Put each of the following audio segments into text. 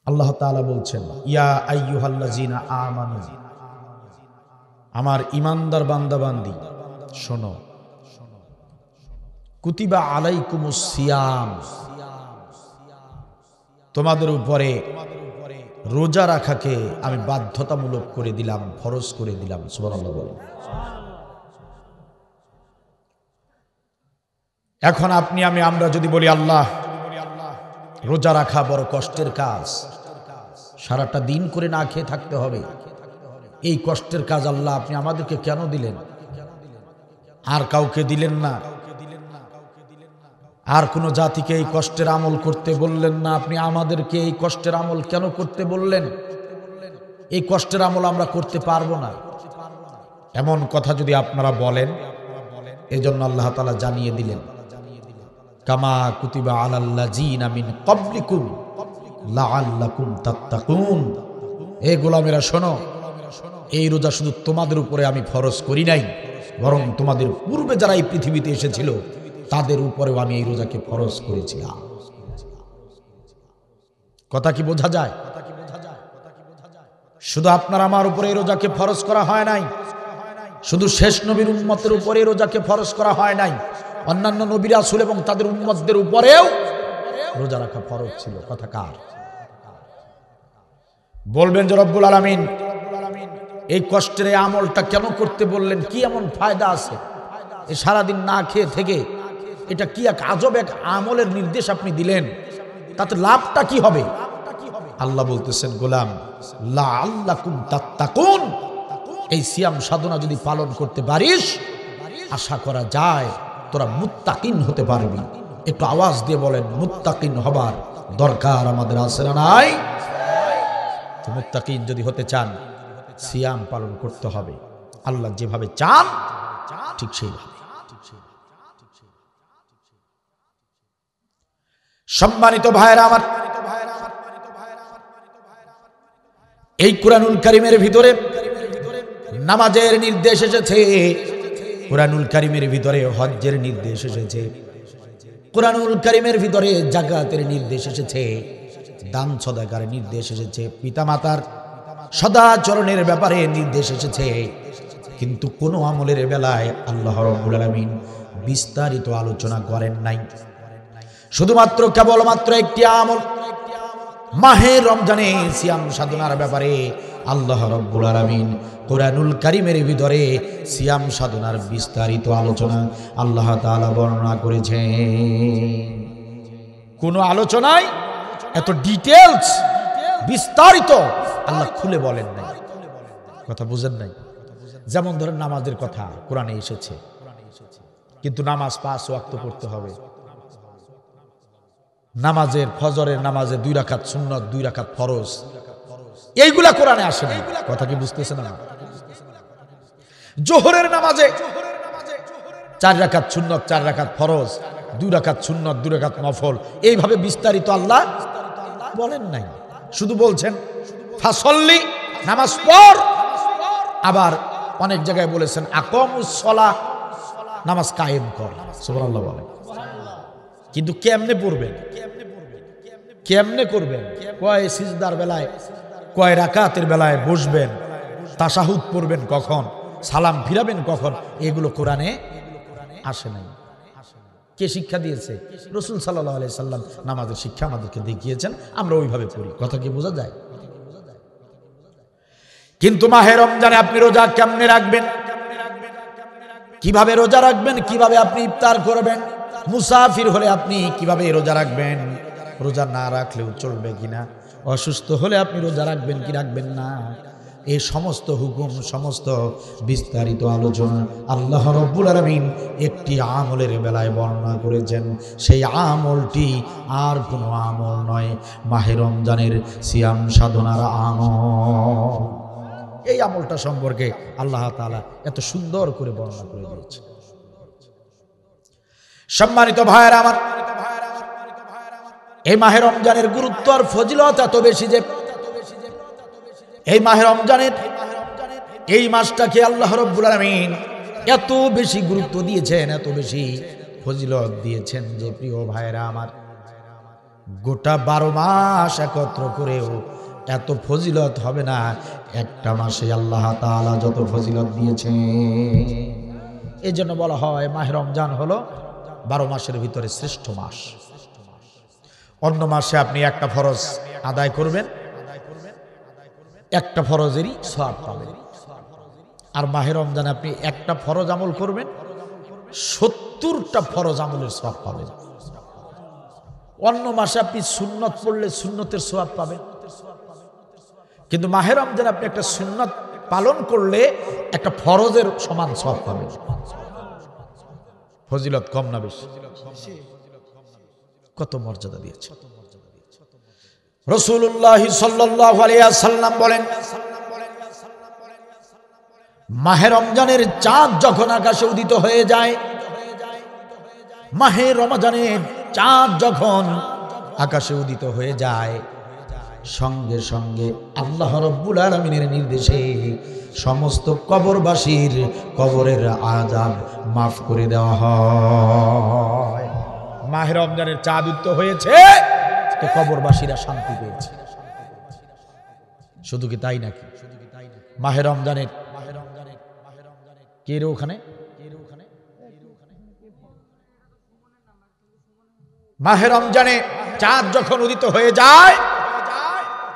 আল্লাহ তাআলা বলছেন, ইয়া আইয়ুহাল্লাযীনা আমানু, আমার ঈমানদার বান্দাবান্দি শোনো, কুতিবা আলাইকুমুস সিয়াম, তোমাদের উপরে রোজা রাখাকে আমি বাধ্যতামূলক করে দিলাম, ফরজ করে দিলাম। সুবহানাল্লাহ বলেন। এখন আমরা যদি বলি আল্লাহ, রোজা রাখা বড় কষ্টের কাজ, সারাটা দিন করে না খেয়ে থাকতে হবে, এই কষ্টের কাজ আল্লাহ আপনি আমাদেরকে কেন দিলেন? আর কাউকে দিলেন না, আর কোন জাতিকে এই কষ্টের আমল করতে বললেন না, আপনি আমাদেরকে এই কষ্টের আমল কেন করতে বললেন? এই কষ্টের আমল আমরা করতে পারবো না, এমন কথা যদি আপনারা বলেন, এজন্য আল্লাহ তাআলা জানিয়ে দিলেন, কামা কুতিবা আলাল্লাযীনা মিন ক্বাবলিকুম লাআল্লাকুম তাত্তাকুন। এই গোলামেরা শোনো, এই রোজা শুধু তোমাদের উপরে আমি ফরজ করি নাই, বরং তোমাদের পূর্বে যারা এই পৃথিবীতে এসেছিল তাদের উপরেও আমি এই রোজাকে ফরজ করেছিলাম। কথা কি বোঝা যায়? শুধু আপনার আমার উপরে এই রোজাকে ফরজ করা হয় নাই, শুধু শেষ নবীর উম্মতের উপরে এই রোজাকে ফরজ করা হয় নাই, অন্যান্য নবী রাসূল এবং তাদের উম্মতদের উপরেও রোজা রাখা ফরজ ছিল। কথা কার? বলবেন যে রব্বুল আলামিন এই কষ্টের এই আমলটা কেন করতে বললেন? কি এমন ফায়দা আছে এই সারাদিন না খেয়ে থেকে? এটা কি এক আজব এক আমলের নির্দেশ আপনি দিলেন, তাতে লাভটা কি হবে? আল্লাহ বলতেছেন, গোলাম, লাআল্লাকুম তাত্তাকুন, এই সিয়াম সাধনা যদি পালন করতে পারিস, আশা করা যায় তোরা মুত্তাকিন হতে পারবি। একটু আওয়াজ দিয়ে বলেন, মুত্তাকিন হবার দরকার আমাদের আছে না নাই? তো মুত্তাকিন যদি হতে চান, সিয়াম পালন করতে হবে আল্লাহ যেভাবে চান ঠিক সেইভাবে। সম্মানিত ভাইরা আমার, এই কুরআনুল কারীমের ভিতরে নামাজের নির্দেশ এসেছে, কুরআনুল কারীমের ভিতরে হজ্জের নির্দেশ এসেছে, কুরআনুল কারীমের ভিতরে যাকাতের নির্দেশ এসেছে, দান সদাকার নির্দেশ এসেছে, পিতামাতার সদাচরণের ব্যাপারে নির্দেশ এসেছে। কিন্তু কোন আমলের বেলায় আল্লাহ রাব্বুল আলামিন বিস্তারিত আলোচনা করেন নাই। শুধুমাত্র কেবলমাত্র একটি আমল, মাহে রমজানে সিয়াম সাধনার ব্যাপারে আল্লাহ রাব্বুল আলামিন কুরআনুল কারীমের ভিতরে সিয়াম সাধনার বিস্তারিত আলোচনা আল্লাহ তাআলা বর্ণনা করেছেন। কোন আলোচনায় এত ডিটেইলস বিস্তারিত আল্লাহ খুলে বলেন নাই। কথা বুঝেন নাই? যেমন ধরেন নামাজের কথা কোরআনে এসেছে, কিন্তু নামাজ 5 ওয়াক্ত পড়তে হবে। নামাজের ফজরের নামাজে 2 রাকাত সুন্নাত, 2 রাকাত ফরজ, এইগুলা কোরআনে আসে না। কথা কি বুঝতেছেন না? জোহরের নামাজে 4 রাকাত সুন্নাত, 4 রাকাত ফরজ, 2 রাকাত সুন্নাত, 2 রাকাত নফল, এইভাবে বিস্তারিত আল্লাহ বলেন নাই। শুধু বলছেন ফাসল্লি, নামাজ পড়। আবার অনেক জায়গায় বলেছেন আকামুস সালাহ, নামাজ কায়েম কর। সুবহানাল্লাহ বলেন। কিন্তু কেমনে পড়বেন, কেমনে করবেন? কয় সিজদার বেলায়, কয় রাকাতের বেলায় বসবেন, তাশাহুদ পড়বেন কখন, সালাম ফিরাবেন কখন, এগুলো কোরআনে আসে নাই। কে শিক্ষা দিয়েছে? রাসূল সাল্লাল্লাহু আলাইহি সাল্লাম নামাজের শিক্ষা আমাদেরকে দেখিয়েছেন, আমরা ওইভাবে পড়ি। কথা কি বোঝা যায়? কিন্তু মাহে রমজানে আপনি রোজা কেমনে রাখবেন, কিভাবে রোজা রাখবেন, কিভাবে আপনি ইফতার করবেন, মুসাফির হলে আপনি কিভাবে রোজা রাখবেন, রোজা না রাখলেও চলবে কিনা, অসুস্থ হলে আপনি রোজা রাখবেন কি রাখবেন না, এই সমস্ত হুকুম, সমস্ত বিস্তারিত আলোচনা আল্লাহ রাব্বুল আলামিন একটি আমলের বেলায় বর্ণনা করেছেন। সেই আমলটি আর কোনো আমল নয়, মাহে রমজানের সিয়াম সাধনার আমল। এই আমলটা সম্পর্কে আল্লাহ তাআলা এত সুন্দর করে বর্ণনা করে দিয়েছেন। সম্মানিত ভাইয়েরা আমার, এই মাহে রমজানের গুরুত্ব আর ফজিলত এত বেশি যে এই মাহে রমজানের এই মাসটাকে আল্লাহ রাব্বুল আলামিন এত বেশি গুরুত্ব দিয়েছেন, এত বেশি ফজিলত দিয়েছেন যে প্রিয় ভাইয়েরা আমার, গোটা 12 মাস একত্র করেও এত ফজিলত হবে না একটা মাসে আল্লাহ তাআলা যত ফজিলত দিয়েছেন। এই জন্য বলা হয় মাহে রমজান হলো 12 মাসের ভিতরে শ্রেষ্ঠ মাস। অন্য মাসে আপনি একটা ফরজ আদায় করবেন, একটা ফরজেরই সওয়াব পাবেন, আর মাহে রমজানে আপনি একটা ফরজ আমল করবেন, 70টা ফরজ আমলের সওয়াব পাবেন। অন্য মাসে আপনি সুন্নত পড়লে সুন্নতের সওয়াব পাবেন, কিন্তু মাহে রমজানে আপনি একটা সুন্নত পালন করলে একটা ফরজের সমান সওয়াব পাবেন। ফজিলত কম না বেশি? কত মর্যাদা দিয়েছে রাসূলুল্লাহ সাল্লাল্লাহু আলাইহি ওয়াসাল্লাম বলেন, মাহে রমজানের চাঁদ যখন আকাশে উদিত হয়ে যায়, মাহে রমজানের চাঁদ যখন আকাশে উদিত হয়ে যায়, সঙ্গে সঙ্গে আল্লাহ রাব্বুল আলামিনের নির্দেশে সমস্ত কবরবাসীর কবরের আযাব মাফ করে দেওয়া হয়। মাহে রমজানের চাঁদ উদিত হয়েছে তো কবরবাসীরা শান্তি পেয়েছে। শুধু কি তাই নাকি? মাহে রমজানের কে রে ওখানে? মাহে রমজানে চাঁদ যখন উদিত হয়ে যায়,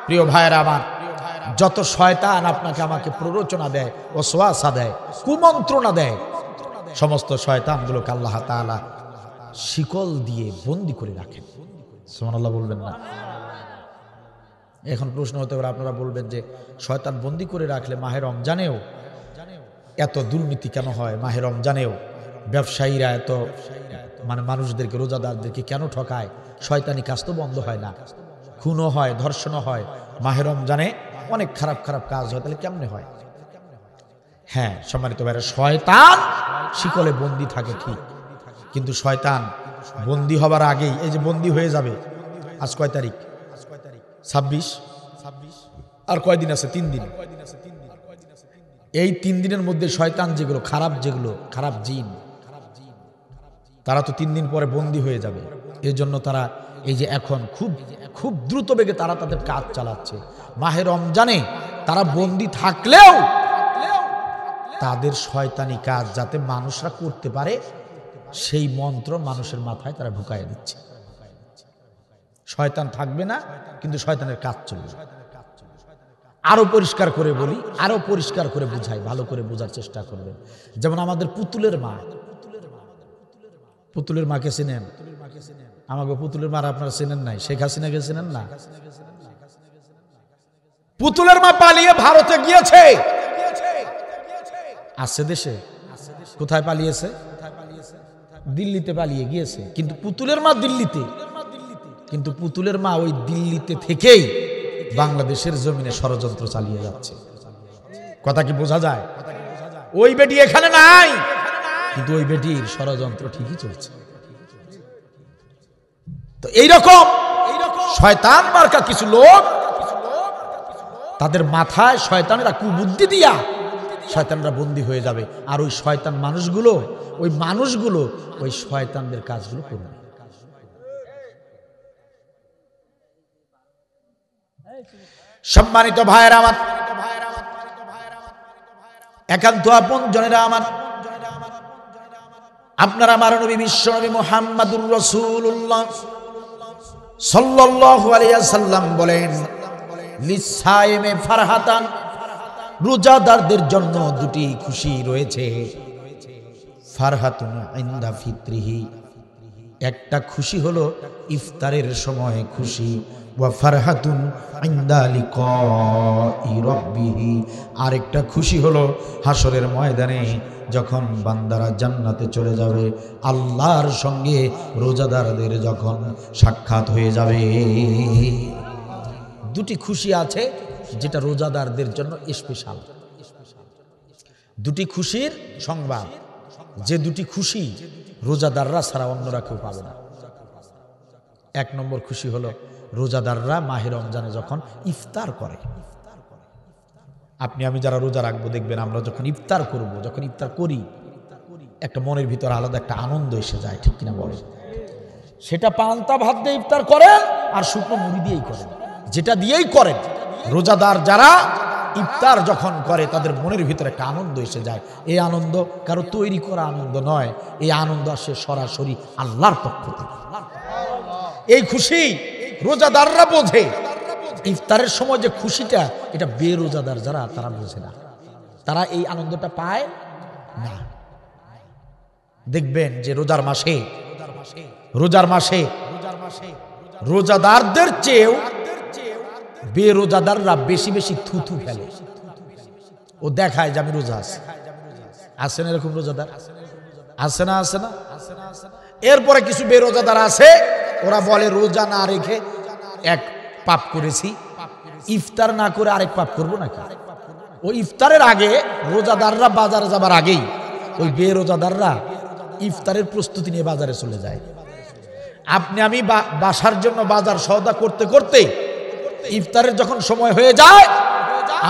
প্রিয় ভাইয়েরা আমার, যত শয়তান আপনাকে আমাকে প্ররোচনা দেয়, ওয়াসওয়াসা দেয়, কুমন্ত্রণা দেয়, সমস্ত শয়তানগুলোকে আল্লাহ তাআলা শিকল দিয়ে বন্দী করে রাখেন। সুবহানাল্লাহ বলবেন না? এখন প্রশ্ন হতে পারে, আপনারা বলবেন যে শয়তান বন্দী করে রাখলে মাহে রমজানেও এত দুর্নীতি কেন হয়? মাহে রমজানেও ব্যবসায়ীরা এত মানুষদেরকে, রোজাদারদেরকে কেন ঠকায়? শয়তানি কাজ তো বন্ধ হয় না, খুনও হয়, ধর্ষণও হয়, মাহে রমজানে অনেক খারাপ খারাপ কাজ হয়, তাহলে কেমনে হয়? হ্যাঁ সম্মানিত ভাইরা, শয়তান শিকলে বন্দী থাকে ঠিক, কিন্তু শয়তান বন্দী হবার আগেই, এই যে বন্দী হয়ে যাবে, আজ কয় তারিখ? 26। আর কয়দিন আছে? 3 দিন। এই 3 দিনের মধ্যে শয়তান যেগুলো খারাপ জিন, তারা তো 3 দিন পরে বন্দী হয়ে যাবে। এর জন্য তারা এই যে এখন খুব দ্রুত বেগে তারা তাদের কাজ চালাচ্ছে। মাহে রমজানে তারা বন্দী থাকলেও তাদের শয়তানি কাজ যাতে মানুষরা করতে পারে, সেই মন্ত্র মানুষের মাথায় তারা ঢুকাইয়া দিচ্ছে। শয়তান থাকবে না, কিন্তু শয়তানের কাজ চলবে। আরো পরিষ্কার করে বলি, আরো পরিষ্কার করে বুঝাই, ভালো করে বোঝার চেষ্টা করবেন। যেমন আমাদের পুতুলের মা, পুতুলের মাকে চেনেন? আমাকে পুতুলের মা আপনারা চেনেন নাই? শেখ হাসিনাকে চেনেন না? পুতুলের মা পালিয়ে ভারতে গিয়েছে, আছে দেশে? কোথায় পালিয়েছে? দিল্লিতে পালিয়ে গিয়েছে। কিন্তু পুতুলের মা দিল্লিতে, কিন্তু পুতুলের মা ওই দিল্লিতে থেকেই বাংলাদেশের জমিনে ষড়যন্ত্র চালিয়ে যাচ্ছে। কথা কি বোঝা যায়? ওই বেটি এখানে নাই, কিন্তু ওই বেটির ষড়যন্ত্র ঠিকই চলছে। তো এইরকম শয়তান মার্কা কিছু লোক, তাদের মাথায় শয়তানেরা কুবুদ্ধি দিয়া শয়তানরা বন্দী হয়ে যাবে, আর ওই শয়তান মানুষগুলো ওই শয়তানদের কাজগুলো করবে। সম্মানিত ভাইয়েরা আমার, একান্ত আপন জনেরা আমার, আপনারা আমার নবী বিশ্বনবী মুহাম্মাদুর রাসূলুল্লাহ সাল্লাল্লাহু আলাইহি ওয়াসাল্লাম বলেন, লিসাইমে ফারহাতান, রোজাদারদের জন্য দুটি খুশি রয়েছে। ফারহাতুন ইনদা ফিত্রিহি, একটা খুশি হলো ইফতারের সময় খুশি, ওয়া ফারহাতুন ইনদা লিকাই রাব্বিহি, আরেকটা খুশি হলো হাসরের ময়দানে যখন বান্দারা জান্নাতে চলে যাবে, আল্লাহর সঙ্গে রোজাদারদের যখন সাক্ষাৎ হয়ে যাবে। দুটি খুশি আছে যেটা রোজাদারদের জন্য স্পেশাল। দুটি খুশির সংবাদ, যে দুটি খুশি রোজাদাররা ছাড়া অন্যরা কেউ পাবে না। 1 নম্বর খুশি হলো রোজাদাররা মাহে রমজানে যখন ইফতার করে। আপনি আমি যারা রোজা রাখবো, দেখবেন আমরা যখন ইফতার করব, যখন ইফতার করি, একটা মনের ভিতরে আলাদা একটা আনন্দ এসে যায়, ঠিক কিনা বলেন? সেটা পান্তা ভাত দিয়ে ইফতার করেন আর শুকনো মুড়ি দিয়েই করেন, যেটা দিয়েই করেন। রোজাদার যারা ইফতার যখন করে তাদের মনের ভিতরে একটা আনন্দ এসে যায়। এই আনন্দ কারো তৈরি করা আনন্দ নয়, এই আনন্দ আসে সরাসরি আল্লাহর পক্ষ থেকে। এই খুশি রোজাদাররা বোঝে। ইফতারের সময় যে খুশিটা, এটা বেরোজাদার যারা তারা বোঝে না, তারা এই আনন্দটা পায় না। দেখবেন যে রোজার মাসে রোজাদারদের চেয়েও বেরোজাদাররা বেশি বেশি থুথু ফেলে। ও দেখায় যে আমি রোজা আছি। আছে না এরকম রোজাদার? আছে না? এরপরে কিছু বেরোজাদার আছে, ওরা বলে রোজা না রেখে এক পাপ করেছি, ইফতার না করে আরেক পাপ করবো নাকি? ওই ইফতারের আগে রোজাদাররা বাজারে যাবার আগেই ওই বেরোজাদাররা ইফতারের প্রস্তুতি নিয়ে বাজারে চলে যায়। আপনি আমি বাসার জন্য বাজার সওদা করতে করতে ইফতারের যখন সময় হয়ে যায়,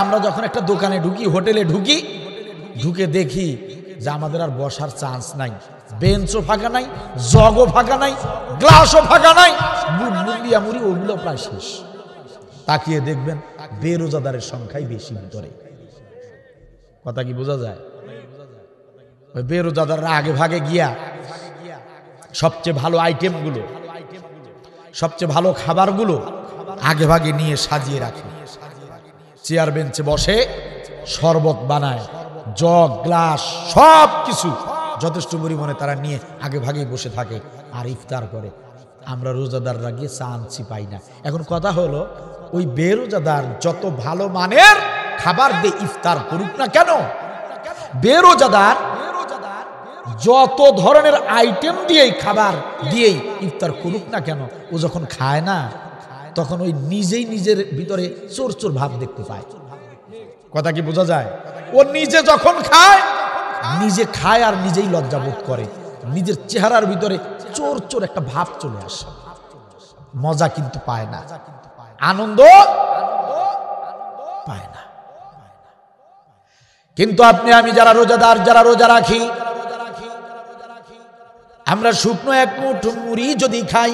আমরা যখন একটা দোকানে ঢুকি, হোটেলে ঢুকে দেখি যে আমাদের আর বসার চান্স নাই, বেঞ্চও ফাঁকা নাই, জগও ফাঁকা নাই, গ্লাসও ফাঁকা নাই, মুড়ি ওগুলো প্রায় শেষ। তাকিয়ে দেখবেন বেরোজাদারের সংখ্যাই বেশি ভিতরে। কথা কি বোঝা যায়? ওই বেরোজাদাররা আগে ভাগে গিয়া সবচেয়ে ভালো আইটেমগুলো, সবচেয়ে ভালো খাবারগুলো আগে ভাগে নিয়ে সাজিয়ে রাখে। চেয়ার বেঞ্চে বসে শরবত বানায়, জগ গ্লাস সব কিছু যথেষ্ট পরিমাণে তারা নিয়ে আগে ভাগে বসে থাকে আর ইফতার করে। আমরা রোজাদাররা গিয়ে চান্সই পাই না। এখন কথা হলো, ওই বেরোজাদার যত ভালো মানের খাবার দিয়ে ইফতার করুক না কেন, বেরোজাদার যত ধরনের আইটেম দিয়েই খাবার দিয়েই ইফতার করুক না কেন, ও যখন খায় না তখন ওই নিজেই নিজের ভিতরে চোর চোর ভাব দেখতে পায়। কথা কি বোঝা যায়? ও নিজে যখন নিজে খায় আর নিজেই লজ্জাবোধ করে, নিজের চেহারার ভিতরে চোর চোর একটা ভাব চলে আসে। মজা কিন্তু পায় না, আনন্দ পায় না। কিন্তু আপনি আমি যারা রোজাদার, যারা রোজা রাখি, আমরা শুকনো এক মুঠো মুড়ি যদি খাই,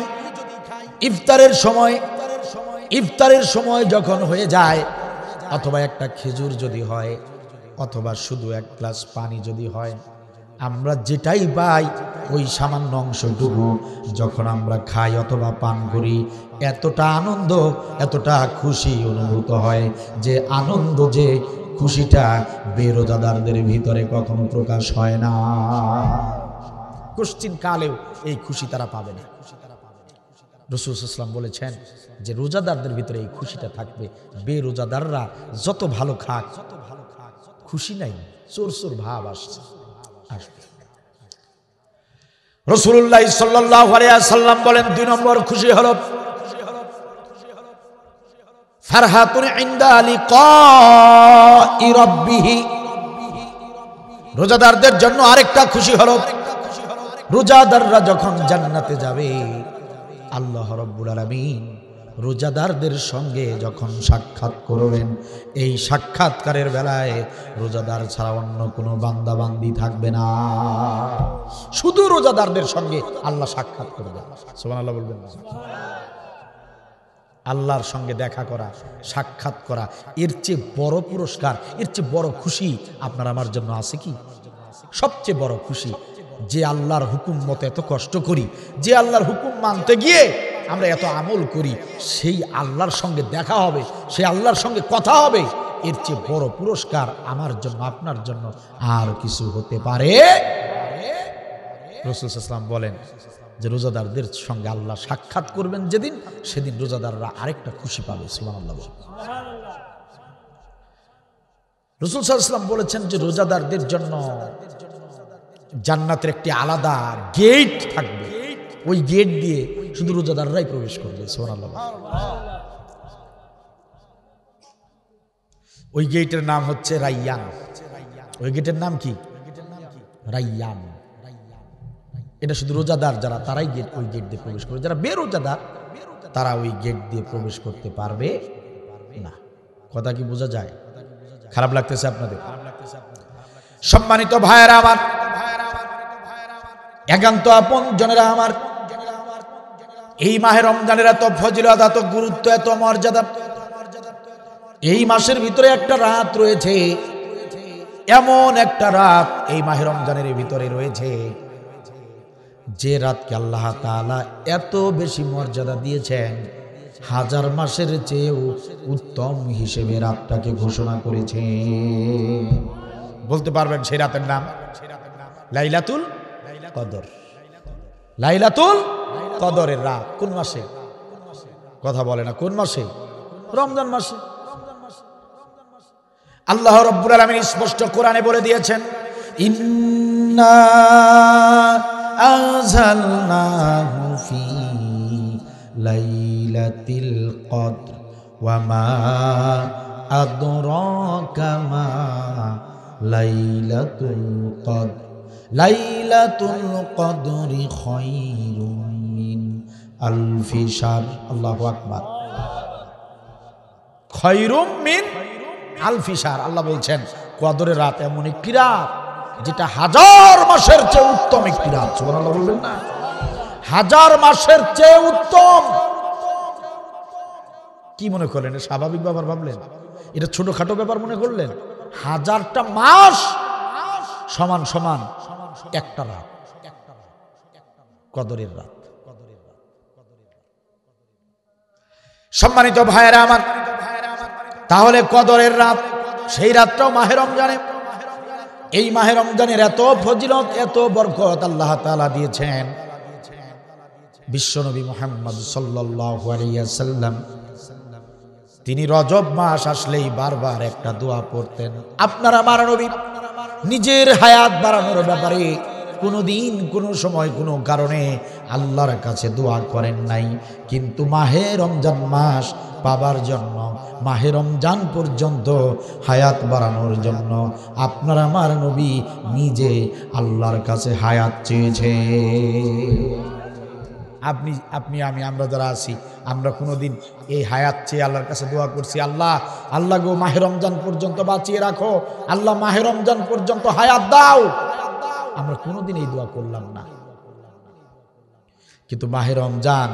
ইফতারের সময় যখন হয়ে যায়, অথবা একটা খেজুর যদি হয়, অথবা শুধু এক গ্লাস পানি যদি হয়, আমরা যেটাই পাই ওই সামান্য অংশটুকু যখন আমরা খাই অথবা পান করি, এতটা আনন্দ, এতটা খুশি অনুভূত হয় যে আনন্দ, যে খুশিটা বেরোজাদারদের ভিতরে কখনো প্রকাশ হয় না। কোশ্চিন কালেও এই খুশি তারা পাবে না। রাসূল সাল্লাল্লাহু আলাইহি ওয়াসাল্লাম বলেছেন যে রোজাদারদের ভিতরে এই খুশিটা থাকবে। বেরোজাদাররা যত ভালো খাক, খুশি নাই, চোর চোর ভাব আসবে। রাসূলুল্লাহ সাল্লাল্লাহু আলাইহি ওয়াসাল্লাম বলেন, 2 নম্বর খুশি হলো ফারহাতুন ইনদা লিকাই রাব্বিহি। রোজাদারদের জন্য আরেকটা খুশি হলো, রোজাদাররা যখন জান্নাতে যাবে, আল্লাহ রাব্বুল আলামিন রোজাদারদের সঙ্গে যখন সাক্ষাৎ করবেন, এই সাক্ষাৎকারের বেলায় রোজাদার ছাড়া অন্য কোনো বান্দা বান্দি থাকবে না, শুধু রোজাদারদের সঙ্গে আল্লাহ সাক্ষাৎ করবেন। সুবহানাল্লাহ বলবেন না? আল্লাহর সঙ্গে দেখা করা, সাক্ষাৎ করা, এর চেয়ে বড় পুরস্কার, এর চেয়ে বড় খুশি আপনার আমার জন্য আছে কি? সবচেয়ে বড় খুশি যে আল্লাহর হুকুম মতো এত কষ্ট করি, যে আল্লাহর হুকুম মানতে গিয়ে আমরা এত আমল করি, সেই আল্লাহর সঙ্গে দেখা হবে, সেই আল্লাহর সঙ্গে কথা হবে, এর চেয়ে বড় পুরস্কার আমার জন্য, আপনার জন্য আর কিছু হতে পারে? রাসূল সাল্লাল্লাহু আলাইহি ওয়াসাল্লাম বলেন যে রোজাদারদের সঙ্গে আল্লাহ সাক্ষাৎ করবেন যেদিন, সেদিন রোজাদাররা আরেকটা খুশি পাবে। সুবহানাল্লাহ। রাসূল সাল্লাল্লাহু আলাইহি ওয়াসাল্লাম বলেছেন যে রোজাদারদের জন্য জান্নাতের একটি আলাদা গেট থাকবে, ওই গেট দিয়ে শুধু রোজাদাররাই প্রবেশ করবে। সুবহানাল্লাহ। ওই গেটের নাম হচ্ছে রাইয়ান। ওই গেটের নাম কি? রাইয়ান। এটা শুধু রোজাদার যারা, তারাই ওই গেট দিয়ে প্রবেশ করবে। যারা বেরোজাদার তারা ওই গেট দিয়ে প্রবেশ করতে পারবে না। কথা কি বোঝা যায়? খারাপ লাগতেছে আপনাদের? সম্মানিত ভাইয়েরা আমার, একান্ত আপন জনেরা আমার, এই মাহে রমজানের এত ফজিলত, এত গুরুত্ব, এত মর্যাদা। এই মাসের ভিতরে একটা রাত রয়েছে, এমন একটা রাত এই মাহে রমজানের ভিতরে রয়েছে যে রাতকে আল্লাহ তাআলা এত বেশি মর্যাদা দিয়েছেন, হাজার মাসের চেয়েও উত্তম হিসেবে রাতটাকে ঘোষণা করেছে। বলতে পারবেন সেই রাতের নাম? লাইলাতুল কদর। লাইলাতুল কদরের রাত কোন মাসে? কথা বলে না, কোন মাসে? রমজান মাসে। আল্লাহ রাব্বুল আলামিন স্পষ্ট কোরআনে বলে দিয়েছেন, ইন্না আনজালনাহু ফি লাইলাতিল কদর ওয়া মা আদরাকা মা লাইলাতুল কদর লাইলাতুল কদরি খায়রুম মিন আলফি শাহর। আল্লাহু আকবার। খায়রুম মিন আলফি শাহর। আল্লাহ বলছেন কদরের রাত এমন একটি রাত যেটা হাজার মাসের চেয়ে উত্তম একটি রাত। সুবহানাল্লাহ বলবেন না? হাজার মাসের চেয়ে উত্তম। কি মনে করলেন? স্বাভাবিক ব্যাপার ভাবলেন? এটা ছোটখাটো ব্যাপার মনে করলেন? হাজারটা মাস সমান সমান একটা রাত, কদরের রাত। সম্মানিত ভাইয়েরা আমার, তাহলে কদরের রাত, সেই রাতটাও মাহে রমজানে। এই মাহে রমজানের এত ফজিলত, এত বরকত আল্লাহ তাআলা দিয়েছেন। বিশ্বনবী মুহাম্মদ সাল্লাল্লাহু আলাইহি ওয়াসাল্লাম তিনি রজব মাস আসলেই বারবার একটা দোয়া পড়তেন। আপনারা আমার নবী নিজের হায়াত বাড়ানোর ব্যাপারে কোনোদিন কোনো সময় কোনো কারণে আল্লাহর কাছে দোয়া করেন নাই, কিন্তু মাহে রমজান মাস পাবার জন্য, মাহে রমজান পর্যন্ত হায়াত বাড়ানোর জন্য আপনার আমার নবী নিজে আল্লাহর কাছে হায়াত চেয়েছে। আমরা যারা আছি, আমরা কোনোদিন এই হায়াত চেয়ে আল্লাহর কাছে দোয়া করছি, আল্লাহ গো মাহে রমজান পর্যন্ত বাঁচিয়ে রাখো, আল্লাহ মাহে রমজান পর্যন্ত হায়াত দাও? আমরা কোনোদিন এই দোয়া করলাম না। কিন্তু মাহে রমজান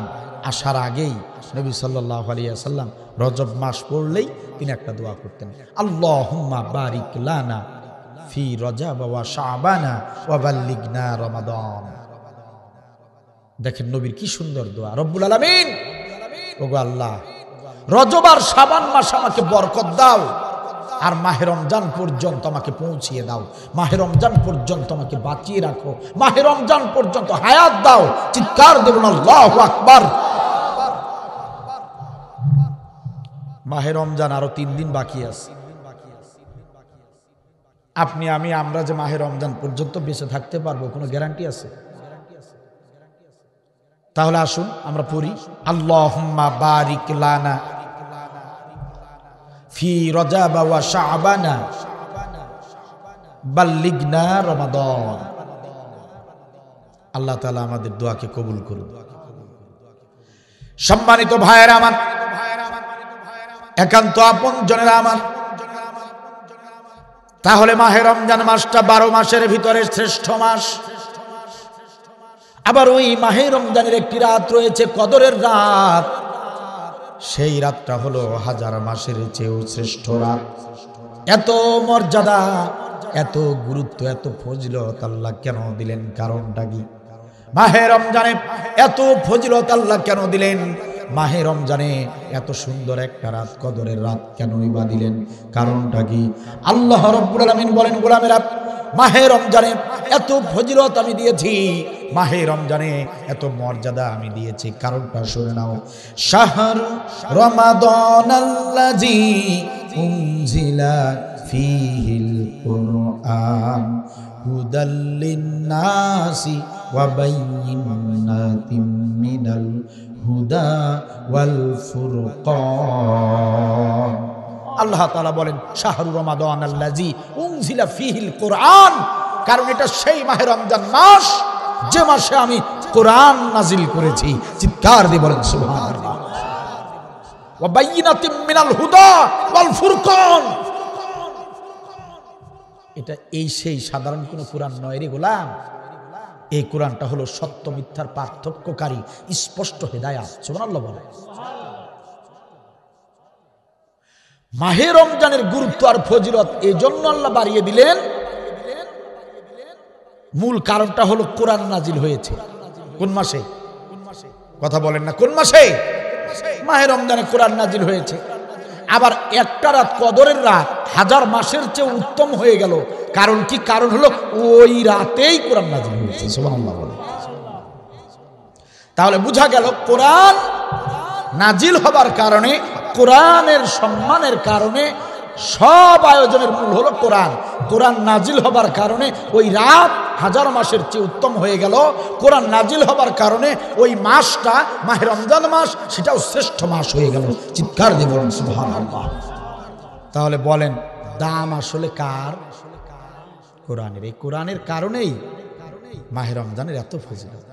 আসার আগেই নবী সাল্লাল্লাহু আলাইহি ওয়াসাল্লাম রজব মাস পড়লেই তিনি একটা দোয়া করতেন, আল্লাহুম্মা বারিক লানা ফি রজব ওয়া শাবানা ওয়া বাল্লিগনা রমাদান। দেখেন নবীর কি সুন্দর দোয়া। রব্বুল আলামিন, ওগো আল্লাহ, রজব আর শাবান মাস আমাকে বরকত দাও, আর মাহে রমজান পর্যন্ত আমাকে পৌঁছিয়ে দাও, মাহে রমজান পর্যন্ত আমাকে বাঁচিয়ে রাখো, মাহে রমজান পর্যন্ত হায়াত দাও। চিৎকার দেবেন আল্লাহু আকবার। মাহে রমজান আরো 3 দিন বাকি আছে। আমরা যে মাহে রমজান পর্যন্ত বেঁচে থাকতে পারবো কোনো গ্যারান্টি আছে? তাহলে আসুন আমরা পড়ি, আল্লাহুম্মা বারিক লানা ফি রজব ওয়া শাবানা বাল্লিগনা রমাদান। আল্লাহ তাআলা আমাদের দোয়াকে কবুল করুন। সম্মানিত ভাইয়েরা আমার, একান্ত আপনজনেরা আমার, তাহলে মাহে রমজান মাসটা 12 মাসের ভিতরে শ্রেষ্ঠ মাস। আবার ওই মাহে রমজানের একটি রাত রয়েছে কদরের রাত, সেই রাতটা হলো হাজার মাসের চেয়েও শ্রেষ্ঠ রাত। এত মর্যাদা, এত গুরুত্ব, এত ফজিলত আল্লাহ কেন দিলেন? কারণটা কি? মাহে রমজানে এত ফজিলত আল্লাহ কেন দিলেন? মাহে রমজানে এত সুন্দর একটা রাত, কদরের রাত কেনই বা দিলেন? কারণটা কি? আল্লাহ রাব্বুল আলামিন বলেন, গোলামেরা, মাহে রমজানে এত ফজিলত আমি দিয়েছি, মাহে রমজানে এত মর্যাদা আমি দিয়েছি, কারণটা শুনে নাও। শাহরু রমাদানাল্লাযী উনজিলা ফীহিল কুরআন হুদাল লিন্নাসি ওয়া বাইয়িনাতিম মিনাল হুদা ওয়াল ফুরকান। আল্লাহ তাআলা বলেন শাহরু রমাদানাল্লাযী উনজিলা ফীহিল কুরআন, কারণ এটা সেই মাহে রমজান মাস যে মাসে আমি কোরআন নাজিল করেছি। চিৎকার দিয়ে বলেন সুবহানাল্লাহ। ওয়া বাইয়িনাতিম মিনাল হুদা ওয়াল ফুরকান, এটা এই সেই সাধারণ কোন কোরআন নয় রে গোলাম। এই কোরআনটা হলো সত্য মিথ্যার পার্থক্যকারী স্পষ্ট হেদায়াত। সুবহানাল্লাহ বলেন। মাহে রমজানের গুরুত্ব আর ফজিলত এই জন্য আল্লাহ বাড়িয়ে দিলেন, মূল কারণটা হলো কোরআন নাজিল হয়েছে কোন মাসে? কথা বলেন না, কোন মাসে? মাহে রমজানে কোরআন নাজিল হয়েছে। আবার একটা রাত, কদরের রাত, 1000 মাসের চেয়ে উত্তম হয়ে গেল। কারণ কি? কারণ হলো ওই রাতেই কোরআন নাজিল হয়েছে। সুবহানাল্লাহ বলেন। তাহলে বোঝা গেল কোরআন নাজিল হবার কারণে, কোরআনের সম্মানের কারণে সব আয়োজনের মূল হলো কোরআন। কোরআন নাজিল হবার কারণে ওই রাত 1000 মাসের চেয়ে উত্তম হয়ে গেল। কোরআন নাজিল হবার কারণে ওই মাসটা, মাহে রমজান মাস, সেটাও শ্রেষ্ঠ মাস হয়ে গেল। চিৎকার দিয়ে বলেন সুবহানাল্লাহ। তাহলে বলেন দাম আসলে কার? কোরআনের। এই কোরআনের কারণেই মাহে রমজানের এত ফজিলত,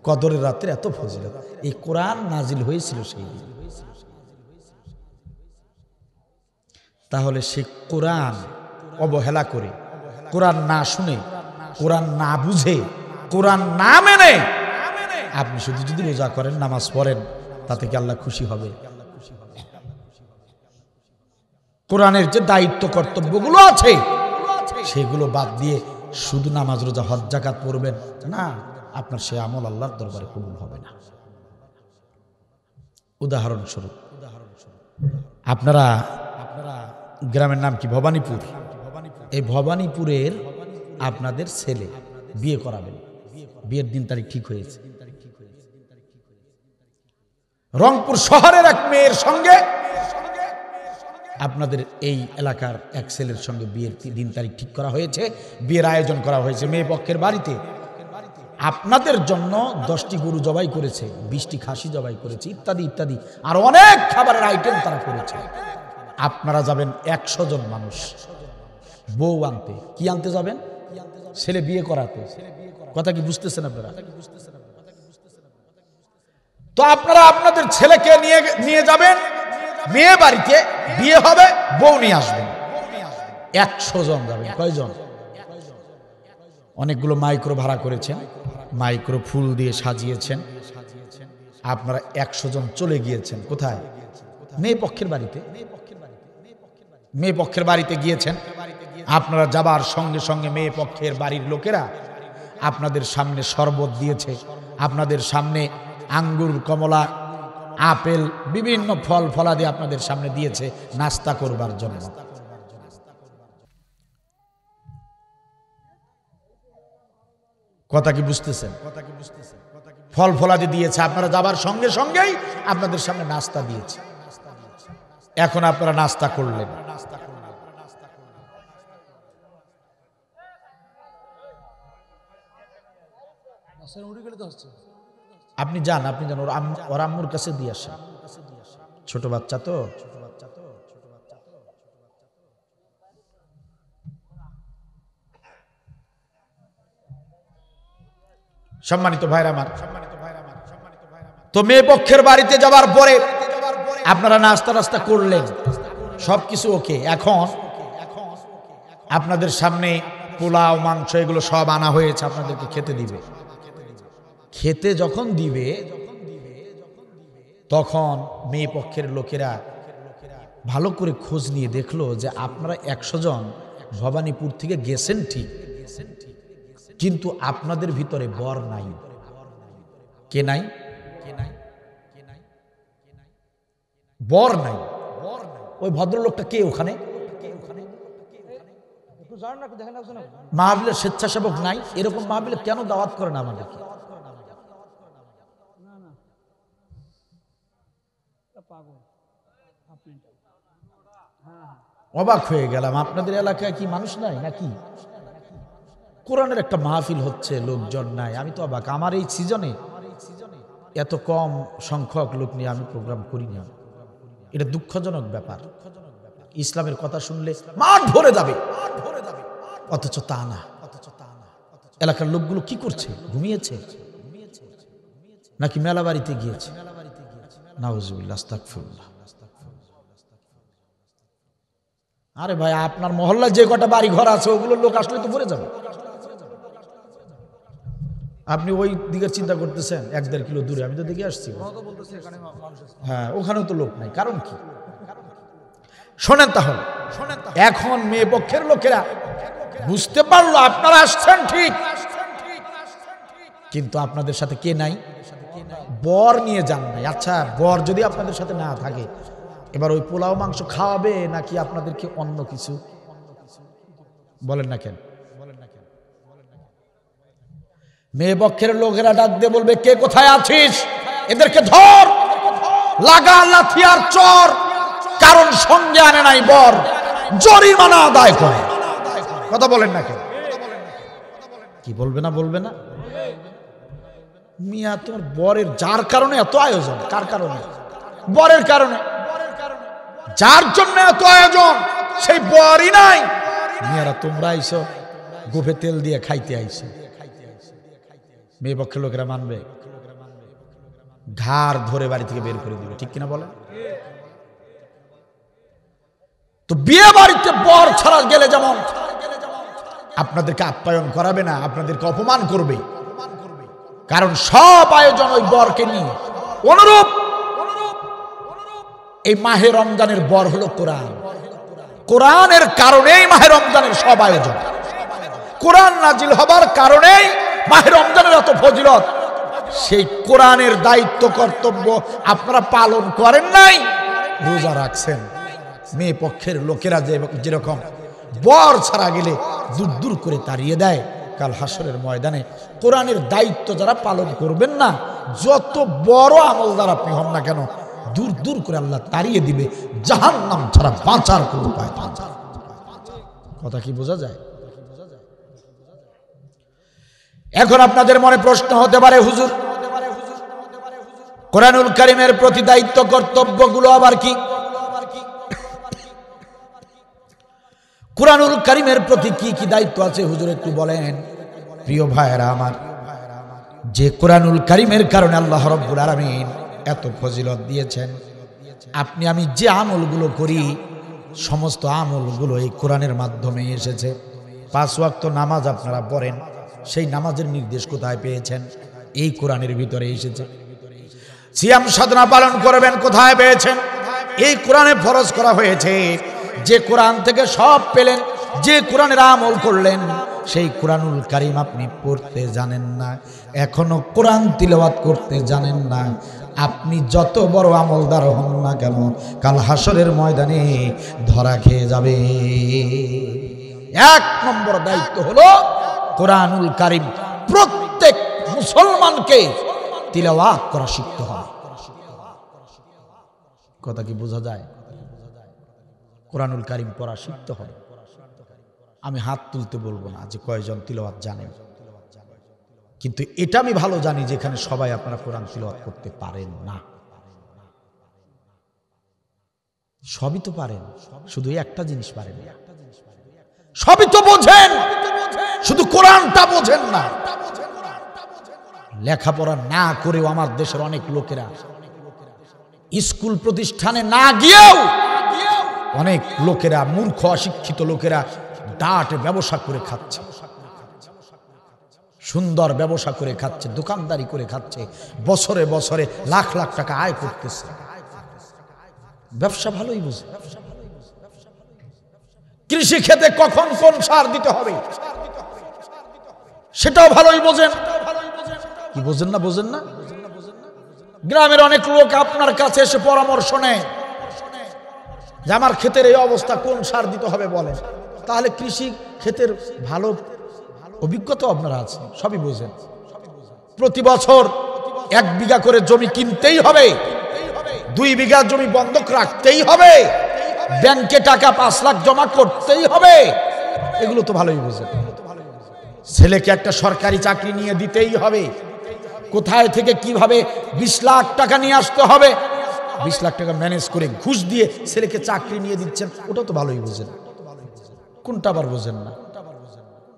কদরের রাতের এত ফজিলত। এই কোরআন নাজিল হয়েছিল সেই দিন। তাহলে সে কোরআন অবহেলা করে, কোরআন না শুনে, কোরআন না বুঝে, কোরআন না মেনে আপনি শুধু যদি রোজা করেন, নামাজ পড়েন, তাতে কি আল্লাহ খুশি হবে? কোরআনের যে দায়িত্ব কর্তব্যগুলো আছে সেগুলো বাদ দিয়ে শুধু নামাজ, রোজা, হজ, যাকাত পড়বেন না, আপনার সে আমল আল্লাহর দরবারে কবুল হবে না। উদাহরণস্বরূপ, আপনারা গ্রামের নাম কি? ভবানীপুর। এই ভবানীপুরের আপনাদের ছেলে বিয়ে করাবেন, বিয়ের দিন তারিখ ঠিক হয়েছে। রংপুর শহরের এক মেয়ের সঙ্গে আপনাদের এই এলাকার এক ছেলের সঙ্গে বিয়ের দিন তারিখ ঠিক করা হয়েছে, বিয়ের আয়োজন করা হয়েছে মেয়ে পক্ষের বাড়িতে। আপনাদের জন্য 10টি গরু জবাই করেছে, 20টি খাসি জবাই করেছে, ইত্যাদি ইত্যাদি, আর অনেক খাবারের আইটেম তারা করেছে। আপনারা যাবেন 100 জন মানুষ বউ আনতে। কি আনতে যাবেন? ছেলে বিয়ে করাতে। কথা কি বুঝতেছেন আপনারা? তো আপনারা আপনাদের ছেলেকে নিয়ে যাবেন মেয়ে বাড়িতে, বিয়ে হবে, বউ নিয়ে আসবেন। 100 জন যাবেন। কয়জন? অনেকগুলো মাইক্রো ভাড়া করেছেন, মাইক্রো ফুল দিয়ে সাজিয়েছেন। আপনারা 100 জন চলে গিয়েছেন কোথায়? মেয়ে পক্ষের বাড়িতে। মেয়ে পক্ষের বাড়িতে গিয়েছেন। আপনারা যাবার সঙ্গে সঙ্গে মেয়ে পক্ষের বাড়ির লোকেরা আপনাদের সামনে শরবত দিয়েছে, আপনাদের সামনে আঙ্গুর, কমলা, আপেল, বিভিন্ন ফল ফলাদি আপনাদের সামনে দিয়েছে নাস্তা করবার জন্য। কথা কি বুঝতেছেন? ফল ফলাদি দিয়েছে, আপনারা যাবার সঙ্গে সঙ্গেই আপনাদের সামনে নাস্তা দিয়েছে। এখন আপনারা নাস্তা করলেন। আপনি যান, ওর আম্মুর কাছে দিয়ে আসেন। ছোট বাচ্চা তো। সম্মানিত ভাইরা আমার, তো মেয়ে পক্ষের বাড়িতে যাবার পরে আপনারা নাস্তা করলেন, সবকিছু ওকে। এখন আপনাদের সামনে পোলাও, মাংস, এগুলো সব আনা হয়েছে, আপনাদেরকে খেতে দিবে। খেতে যখন দিবে তখন মেয়ে পক্ষের লোকেরা ভালো করে খোঁজ নিয়ে দেখলো যে আপনারা 100 জন ভবানীপুর থেকে গেছেন ঠিক, কিন্তু আপনাদের ভিতরে বর নাই। কে নাই? বর নাই। ওই ভদ্রলোকটা কে ওখানে? মাহফিলের স্বেচ্ছাসেবক নাই? এরকম মাহফিলে কেন দাওয়াত করে না আমাদেরকে? অবাক হয়ে গেলাম, আপনাদের এলাকায় কি মানুষ নাই নাকি? কোরআনের একটা মাহফিল হচ্ছে, লোকজন নাই। আমি তো অবাক, আমার এই সিজনে এত কম সংখ্যক লোক নিয়ে আমি প্রোগ্রাম করি না। এটা দুঃখজনক ব্যাপার। ইসলামের কথা শুনলে মাঠ ভরে যাবে, অথচ তা না। এলাকার লোকগুলো কি করছে? ঘুমিয়েছে নাকি মেলা বাড়িতে গিয়েছে? নাউজুবিল্লাহ, আস্তাগফিরুল্লাহ। আরে ভাই, আপনার মহল্লায় যে কটা বাড়ি ঘর আছে ওগুলোর লোক আসলে তো ভরে যাবে। আপনি ওই দিকে চিন্তা করতেছেন 1-1.5 কিলো দূরে, আমি তো দেখে আসছি। হ্যাঁ, ওখানেও তো লোক নাই, কারণ কি? শোনেন তাহলে, এখন মেয়ে পক্ষের লোকেরা বুঝতে পারলো আপনারা আসছেন ঠিক, কিন্তু আপনাদের সাথে কে নাই? বর নিয়ে যান নাই। আচ্ছা, বর যদি আপনাদের সাথে না থাকে, এবার ওই পোলাও মাংস খাওয়াবে নাকি আপনাদেরকে অন্য কিছু? বলেন না কেন? মেয়ে পক্ষের লোকেরা ডাক দিয়ে বলবে, কে কোথায় আছিস? এদেরকে ধর, লাগা লাথি আর চর, কারণ সঙ্গে আনে নাই বর, জরিমানা আদায় করে। কথা বলেন না কেন? কি বলবে না? বলবে না? মিয়া, তোমার বরের যার কারণে এত আয়োজন, কার কারণে? বরের কারণে। যার জন্য এত আয়োজন সেই বরই নাই। মিয়ারা তোমরা আইছো গোফে তেল দিয়ে খাইতে আইছো, মেয়ে পক্ষের লোকেরা মানবে? ঘাড় ধরে বাড়ি থেকে বের করে দিবে, ঠিক কিনা বলেন? তো বিয়ে বাড়িতে বর ছাড়া গেলে যেমন আপনাদেরকে আপ্যায়ন করাবে না, আপনাদেরকে অপমান করবে, কারণ সব আয়োজন ওই বরকে নিয়ে। অনুরূপ এই মাহে রমজানের বর হলো কোরআন। কোরআনের কারণেই মাহে রমজানের সব আয়োজন। কোরআন নাজিল হবার কারণেই মাহে রমজানের এত ফজিলত। সেই কোরআনের দায়িত্ব কর্তব্য আপনারা পালন করেন নাই, রোজা রাখছেন। মেয়ে পক্ষের লোকেরা যেরকম বর ছাড়া গেলে দূর দূর করে তাড়িয়ে দেয়, কাল হাসরের ময়দানে কোরআনের দায়িত্ব যারা পালন করবেন না, যত বড় আমলদার আপনি হন না কেন, দূর দূর করে আল্লাহ তাড়িয়ে দিবে, জাহান্নাম ছাড়া বাঁচার কোনো উপায় নেই। কথা কি বোঝা যায়? এখন আপনাদের মনে প্রশ্ন হতে পারে, হুজুর কোরআনুল কারীমের প্রতি দায়িত্ব কর্তব্যগুলো আবার কি? কোরআনুল কারীমের প্রতি কি কি দায়িত্ব আছে হুজুর একটু বলেন। প্রিয় ভাইয়েরা আমার, যে কোরআনুল কারীমের কারণে আল্লাহ রাব্বুল আলামিন এত ফজিলত দিয়েছেন, আপনি আমি যে আমলগুলো করি সমস্ত আমলগুলো এই কোরআনের মাধ্যমে এসেছে। 5 ওয়াক্ত নামাজ আপনারা পড়েন, সেই নামাজের নির্দেশ কোথায় পেয়েছেন? এই কোরআনের ভিতরে এসেছে। সিয়াম সাধনা পালন করবেন, কোথায় পেয়েছেন? এই কোরআনে ফরজ করা হয়েছে। যে কোরআন থেকে সব পেলেন, যে কোরআনের আমল করলেন, সেই কোরআনুল কারীম আপনি পড়তে জানেন না, এখনো কোরআন তিলাওয়াত করতে জানেন না, আপনি যত বড় আমলদার হন না কেন, কাল হাসরের ময়দানে ধরা খেয়ে যাবে। 1 নম্বর দায়িত্ব হলো কোরআনুল কারীম প্রত্যেক মুসলমানকে তিলাওয়াত করা শিখতে হবে। কথা কি বোঝা যায়? কোরআনুল কারীম পড়া শিখতে হবে। আমি হাত তুলতে বলবো না যে কয়জন তিলাওয়াত জানেন, কিন্তু এটা আমি ভালো জানি যেখানে সবাই আপনারা কোরআন তিলাওয়াত করতে পারেন না। সবই তো পারেন, শুধু একটা জিনিস পারেন না। সবই তো বোঝেন, শুধু কোরআনটা বোঝেন না। লেখাপড়া না করেও আমার দেশের অনেক লোকেরা, স্কুল প্রতিষ্ঠানে না গিয়েও অনেক লোকেরা, মূর্খ অশিক্ষিত লোকেরা ডাট ব্যবসা করে খাচ্ছে, সুন্দর ব্যবসা করে খাচ্ছে, দোকানদারি করে খাচ্ছে, বছরে বছরে লাখ লাখ টাকা আয় করতেছে। ব্যবসা ভালোই বোঝে। কৃষি ক্ষেতে কখন কোন সার দিতে হবে সেটাও ভালোই বোঝেন। কি বোঝেন না? বোঝেন না? গ্রামের অনেক লোক আপনার কাছে এসে পরামর্শ নেয় যে আমার ক্ষেতের এই অবস্থা, কোন সার দিতে হবে বলেন। তাহলে কৃষি ক্ষেতের ভালো অভিজ্ঞতা আপনারা আছে, সবই বোঝেন। প্রতি বছর 1 বিঘা করে জমি কিনতেই হবে, 2 বিঘা জমি বন্ধক রাখতেই হবে, ব্যাংকে টাকা 5 লাখ জমা করতেই হবে, এগুলো তো ভালোই বোঝেন। ছেলেকে একটা সরকারি চাকরি নিয়ে দিতেই হবে, কোথায় থেকে কিভাবে 20 লাখ টাকা নিয়ে আসতে হবে, 20 লাখ টাকা ম্যানেজ করে ঘুষ দিয়ে ছেলেকে চাকরি নিয়ে দিচ্ছেন, ওটাও তো ভালোই বোঝেন। কোনটা আবার বোঝেন না?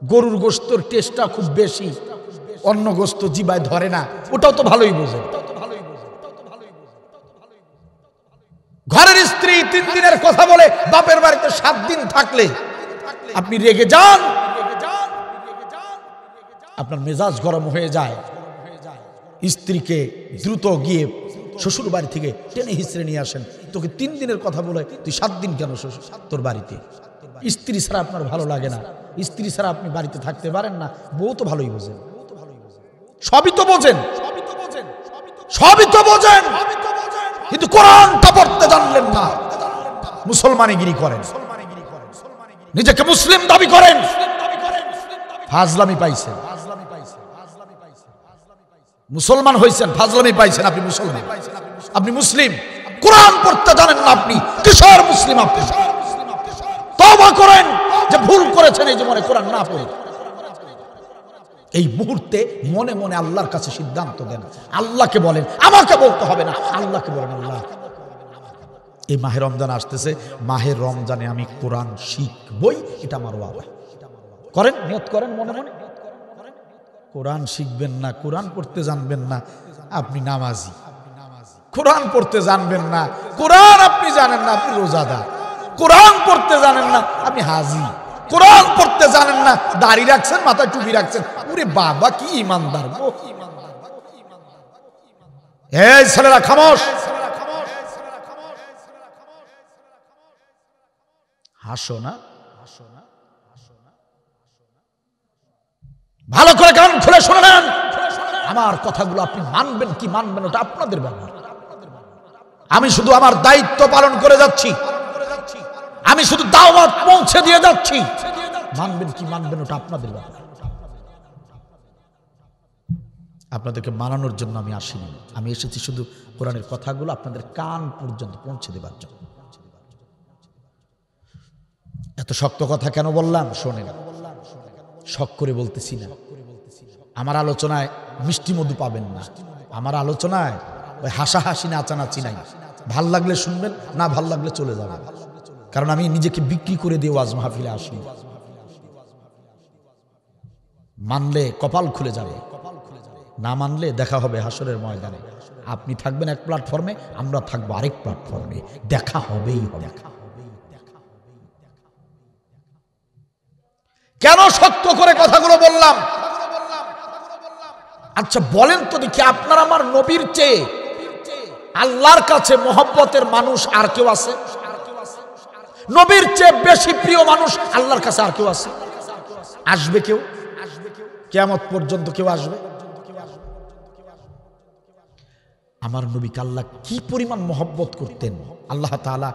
গরুর গোশতের টেস্টটা খুব বেশি, অন্য গোশত জিবায় ধরে না, ওটাও তো ভালোই বোঝেন। ঘরের স্ত্রী 3 দিনের কথা বলে বাপের বাড়িতে 7 দিন থাকলে আপনি রেগে যান, আপনার মেজাজ গরম হয়ে যায়, স্ত্রীকে দ্রুত গিয়ে শ্বশুর বাড়ি থেকে টেনে হিসড়ে নিয়ে আসেন, তোকে 3 দিনের কথা বলে তুই 7 দিন কেন তোর বাড়িতে? স্ত্রী ছাড়া আপনার ভালো লাগে না, স্ত্রী ছাড়া আপনি বাড়িতে থাকতে পারেন না, বউ তো ভালোই বোঝেন, সবই তো বোঝেন, সবই তো বোঝেন, কিন্তু কোরআনটা পড়তে জানলেন না, মুসলমানিগিরি করেন, নিজেকে মুসলিম দাবি করেন, ফাজলামি পাইছেন, মুসলমান হয়েছেন, ফাজলামি পাইছেন, আপনি মুসলমান, আপনি মুসলিম, কোরআন পড়তে জানেন না, আপনি কিসের মুসলিম? আপনি তওবা করেন যে ভুল করেছেন, এই জীবনে কোরআন না পড়ে। এই মুহূর্তে মনে মনে আল্লাহর কাছে সিদ্ধান্ত দেন, আল্লাহকে বলেন, আমাকে বলতে হবে না, আল্লাহকে বলেন, আল্লাহ এই মাহে রমজান আসতেছে, মাহে রমজানে আমি কোরআন শিখবই, এটা আমার ওয়াদা। করেন, নিয়ত করেন মনে মনে। কোরআন শিখবেন না, কোরআন পড়তে জানবেন না, আপনি নামাজি। কোরআন পড়তে জানবেন না, কোরআন আপনি জানেন না, আপনি রোজাদার। কোরআন পড়তে জানেন না, আপনি হাজি। কোরআন পড়তে জানেন না, দাড়ি রাখছেন, মাথায় টুপি রাখছেন, ওরে বাবা কি ইমানদার! এই ছেলেরা খামোশ, হাসো না, ভালো করে কান খুলে শুনে নেন। আমার কথাগুলো আপনি মানবেন কি মানবেন ওটা আপনাদের ব্যাপার। আমি শুধু আমার দায়িত্ব পালন করে যাচ্ছি, আমি শুধু দাওয়াত পৌঁছে দিয়ে যাচ্ছি, মানবেন কি মানবেন ওটা আপনাদের ব্যাপার। আপনাদেরকে মানানোর জন্য আমি আসিনি, আমি এসেছি শুধু কোরআনের কথাগুলো আপনাদের কান পর্যন্ত পৌঁছে দেবার জন্য। এত শক্ত কথা কেন বললাম শোনেন, শখ করে বলতেছি না, আমার আলোচনায় মিষ্টি মধু পাবেন না, আমার আলোচনায় ওই হাসাহাসি নাচানাচি নাই। ভাল লাগলে শুনবেন, না ভাল লাগলে চলে যাবেন, কারণ আমি নিজেকে বিক্রি করে দিয়ে ওয়াজ মাহফিলে আসি। মানলে কপাল খুলে যাবে, না মানলে দেখা হবে হাসরের ময়দানে। আপনি থাকবেন এক প্ল্যাটফর্মে, আমরা থাকবো আরেক প্ল্যাটফর্মে, দেখা হবেই হবে। কেন শক্ত করে কথাগুলো বললাম? আচ্ছা বলেন তো দেখি, আপনার আমার নবীর চেয়ে আল্লাহর কাছে মহব্বতের মানুষ আর কেউ আছে? নবীর চেয়ে বেশি প্রিয় মানুষ আল্লাহর কাছে আর কেউ আছে? আসবে কেউ? কিয়ামত পর্যন্ত কেউ আসবে? আমার নবীকে আল্লাহ কি পরিমাণ মহব্বত করতেন, আল্লাহ তাআলা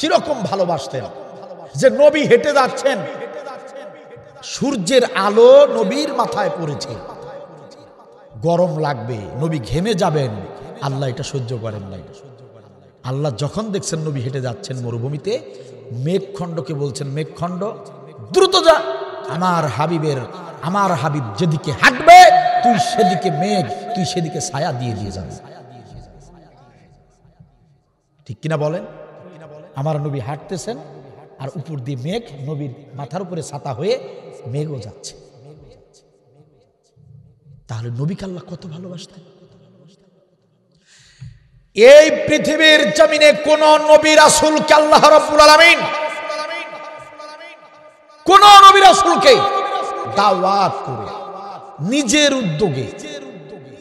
কিরকম ভালোবাসতেন, যে নবী হেঁটে যাচ্ছেন, সূর্যের আলো নবীর মাথায় পড়েছে, গরম লাগবে, নবী ঘেমে যাবেন, আল্লাহ এটা সহ্য করেন নাই। আল্লাহ যখন দেখছেন নবী হেঁটে যাচ্ছেন মরুভূমিতে, মেঘখণ্ডকে বলছেন, মেঘখণ্ড দ্রুত যা, আমার হাবিব যেদিকে হাঁটবে তুই সেদিকে মেঘ, তুই সেদিকে ছায়া দিয়ে দিয়ে যাবে। ঠিক কিনা বলেন? আমার নবী হাঁটতেছেন আর উপর দিয়ে মেঘ, নবীর মাথার উপরে ছাতা হয়ে মেঘও যাচ্ছে। তাহলে নবীকে আল্লাহ কত ভালোবাসতেন। এই পৃথিবীর জমিনে কোন নবী রাসূলকে আল্লাহ রাব্বুল আলামিন, কোন নবী রাসূলকে দাওয়াত করে নিজের উদ্যোগে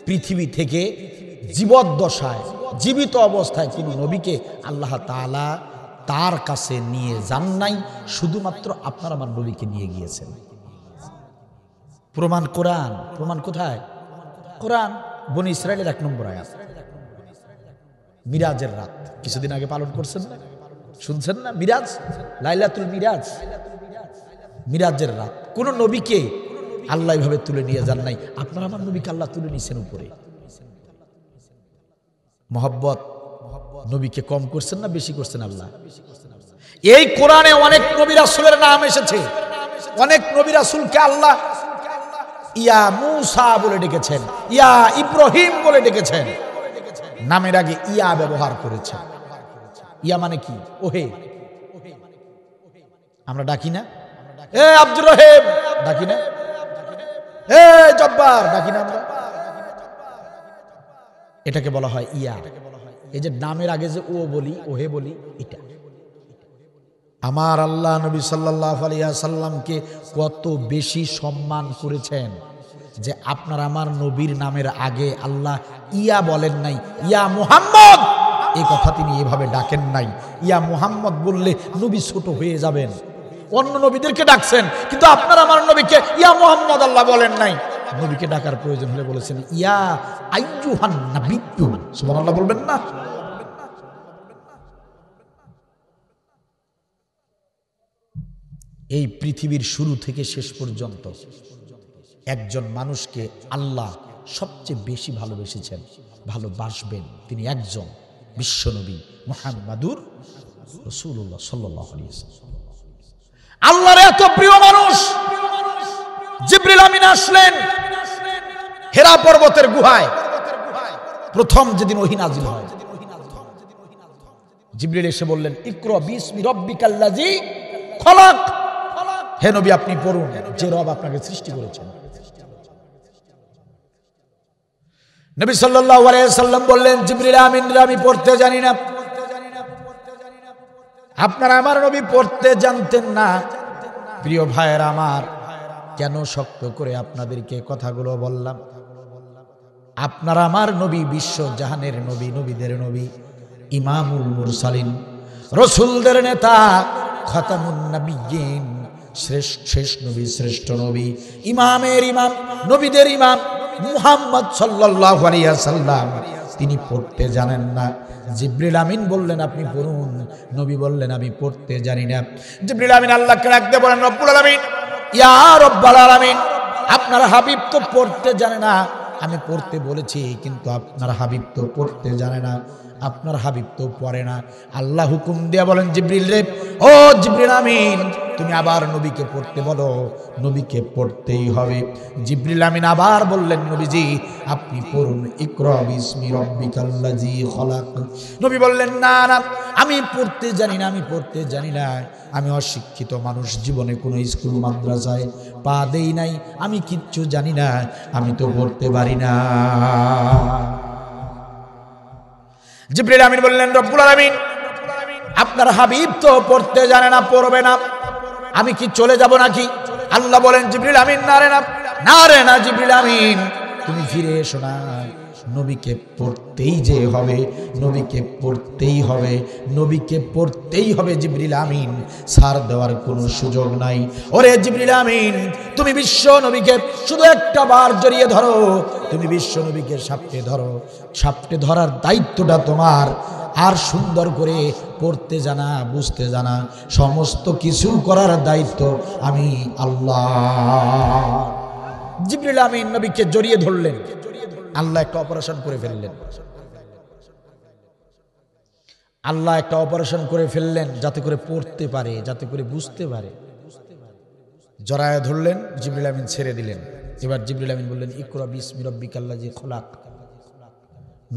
পৃথিবী থেকে জীবদ্দশায়, জীবিত অবস্থায় কোন নবীকে আল্লাহ তাআলা তার কাছে নিয়ে যান নাই, শুধুমাত্র আপনার আমার নবীকে নিয়ে গিয়েছেন। প্রমাণ কোরআন। প্রমাণ কোথায়? কোরআন। বনী ইসরাইলের 1 নম্বর আয়াত, মিরাজের রাত কিছুদিন আগে পালন করছেন না, শুনছেন না? মিরাজ, লাইলাতুল মিরাজ, মিরাজের রাত। কোন নবীকে আল্লাহ এইভাবে তুলে নিয়ে যান নাই, আপনার আমার নবীকে আল্লাহ তুলে নিয়েছেন উপরে। মহব্বত নবীকে কম করছেন না বেশি করছেন আল্লাহ? এই কোরআনে অনেক নবী রাসূলের নাম এসেছে, অনেক নবী রাসূলকে আল্লাহ ইয়া মূসা বলে ডেকেছেন, ইয়া ইব্রাহিম বলে ডেকেছেন, নামের আগে ইয়া ব্যবহার করেছেন। ইয়া মানে কি? ওহে। আমরা ডাকি না, এ আব্দুর রহিম ডাকি না, এ জব্বার ডাকি না আমরা? এটাকে বলা হয় ইয়া। এই যে নামের আগে যে ও বলি, ওহে বলি, এটা। আমার আল্লাহ নবী সাল্লাল্লাহু আলাইহি ওয়াসাল্লামকে কত বেশি সম্মান করেছেন, যে আপনার আমার নবীর নামের আগে আল্লাহ ইয়া বলেন নাই, ইয়া মুহাম্মদ এই কথা তিনি এভাবে ডাকেন নাই। ইয়া মুহাম্মদ বললে নবী ছোট হয়ে যাবেন। অন্য নবীদেরকে ডাকছেন, কিন্তু আপনার আমার নবীকে ইয়া মুহাম্মদ আল্লাহ বলেন নাই। নবীকে ডাকার প্রয়োজন হলে বলেছেন ইয়া আইয়ুহান নাবিয়্যু। সুবহানাল্লাহ বলবেন না? এই পৃথিবীর শুরু থেকে শেষ পর্যন্ত একজন মানুষকে আল্লাহ সবচেয়ে বেশি ভালোবেসেছেন, ভালোবাসবেন, তিনি একজন বিশ্বনবী মুহাম্মাদুর রাসূলুল্লাহ সাল্লাল্লাহু আলাইহি ওয়াসাল্লাম। আল্লাহর এত প্রিয় মানুষ জিবরিল আমিন আসলেন হেরা পর্বতের গুহায়। প্রথম যেদিন ওহী নাযিল হয়, জিবরিল এসে বললেন ইকরা বিসমি রাব্বিকাল্লাযী খলাক। হে নবী আপনি পড়ুন, যে রব আপনাকে সৃষ্টি করেছেন। নবী সাল্লাল্লাহু আলাইহি সাল্লাম বললেন জিবরিল আমিন আমি পড়তে জানি না। আপনারা আমার নবী পড়তে জানতেন না। প্রিয় ভাইয়েরা আমার, কেন শক্ত করে আপনাদেরকে কথাগুলো বললাম? আপনারা আমার নবী বিশ্ব জাহানের নবী, নবীদের নবী, ইমামুল মুরসালিন, রাসূলদের নেতা, খাতামুন নবিয়্যিন, শেষ নবী, শ্রেষ্ঠ নবী, ইমামের ইমাম, নবীদের ইমাম মুহাম্মদ সাল্লাল্লাহু আলাইহি ওয়াসাল্লাম তিনি পড়তে জানেন না। জিবরিল আমিন বললেন আপনি পড়ুন। নবী বললেন আমি পড়তে জানি না। জিবরিল আমিন আল্লাহকে ডাকতে বলেন রব্বুল আলামিন, ইয়া রব্বুল আলামিন, আপনার হাবিব তো পড়তে জানে না। আমি পড়তে বলেছি, কিন্তু আপনার হাবিব তো পড়তে জানে না, আপনার হাবিব তো পড়ে না। আল্লাহ হুকুম দিয়ে বলেন জিবরিল রে, ও জিবরিল আমিন তুমি আবার নবীকে পড়তে বলো। নবীকে পড়তেই হবে। জিবরিল আমিন আবার বললেন নবীজি আপনি পড়ুন ইকরা বিসমি রাব্বিকাল্লাযী খলাক। নবী বললেন না না আমি পড়তে জানি না, আমি পড়তে জানি না, আমি অশিক্ষিত মানুষ, জীবনে কোনো স্কুল মাদ্রাসায় পা দেই নাই, আমি কিচ্ছু জানি না, আমি তো পড়তে পারি না। জিবরিল আমিন বললেন রব্বুল আলামিন আপনার হাবিব তো পড়তে জানে না, পড়বে না, আমি কি চলে যাব নাকি? আল্লাহ বলেন জিবরিল আমিন না রে না, না রে না জিবরিল আমিন তুমি ফিরে এসো না। নবীকে পড়তেই যে হবে, নবীকে পড়তেই হবে, নবীকে পড়তেই হবে। জিবরিল আমিন ছাড় দেওয়ার কোনো সুযোগ নাই। ওরে জিবরিল আমিন তুমি বিশ্ব নবীকে শুধু একটা বার জড়িয়ে ধরো, তুমি বিশ্ব নবীকে সাপটে ধরো, সাপটে ধরার দায়িত্বটা তোমার। আর সুন্দর করে পড়তে জানা, বুঝতে জানা, সমস্ত কিছু করার দায়িত্ব আমি আল্লাহ। জিবরিল আমিন নবীকে জড়িয়ে ধরলেন। আল্লাহ একটা অপারেশন করে ফেললেন। আল্লাহ একটা অপারেশন করে ফেললেন যাতে করে পড়তে পারে, যাতে করে বুঝতে পারে। জড়ায় ধরলেন, জিবরিল আমিন ছেড়ে দিলেন। এবার জিবরিল আমিন বললেন ইকরা বিসমি রাব্বিকাল্লাযী খলাক।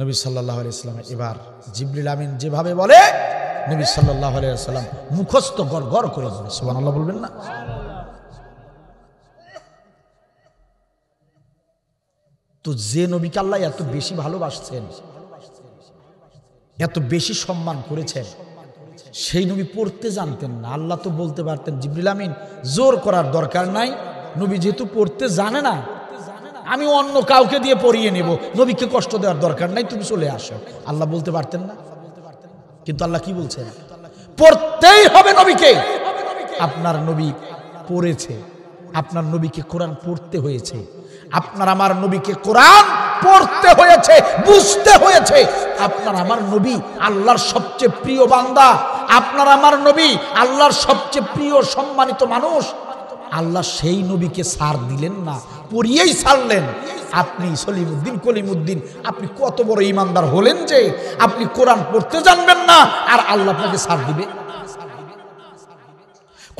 নবী সাল্লাল্লাহু আলাইহি ওয়াসাল্লাম এবার জিবরিল আমিন যেভাবে বলে নবী সাল্লাল্লাহু আলাইহি ওয়াসাল্লাম মুখস্থ গড়গড় করে বলে। সুবহানাল্লাহ বলবেন না? তো যে নবীকে আল্লাহ এত বেশি ভালোবাসছেন, এত বেশি সম্মান করেছেন, সেই নবী পড়তে জানতেন না। আল্লাহ তো বলতে পারতেন জিবরিল আমিন জোর করার দরকার নাই, নবী যেহেতু পড়তে জানে না আমি অন্য কাউকে দিয়ে পড়িয়ে নেব, নবীকে কষ্ট দেওয়ার দরকার নাই, তুমি চলে আসো। আল্লাহ বলতে পারতেন না? কিন্তু আল্লাহ কি বলছেন? পড়তেই হবে নবীকে। আপনার নবী পড়েছে, আপনার নবীকে কোরআন পড়তে হয়েছে, আপনার আমার নবীকে কোরআন পড়তে হয়েছে, বুঝতে হয়েছে। আপনার আমার নবী আল্লাহর সবচেয়ে প্রিয় বান্দা, আপনার আমার নবী আল্লাহর সবচেয়ে প্রিয় সম্মানিত মানুষ। আল্লাহ সেই নবীকে ছাড় দিলেন না, পড়িয়েই ছাড়লেন। আপনি সলিমুদ্দিন কলিমুদ্দিন আপনি কত বড় ইমানদার হলেন যে আপনি কোরআন পড়তে জানবেন না আর আল্লাহ আপনাকে ছাড় দিবে?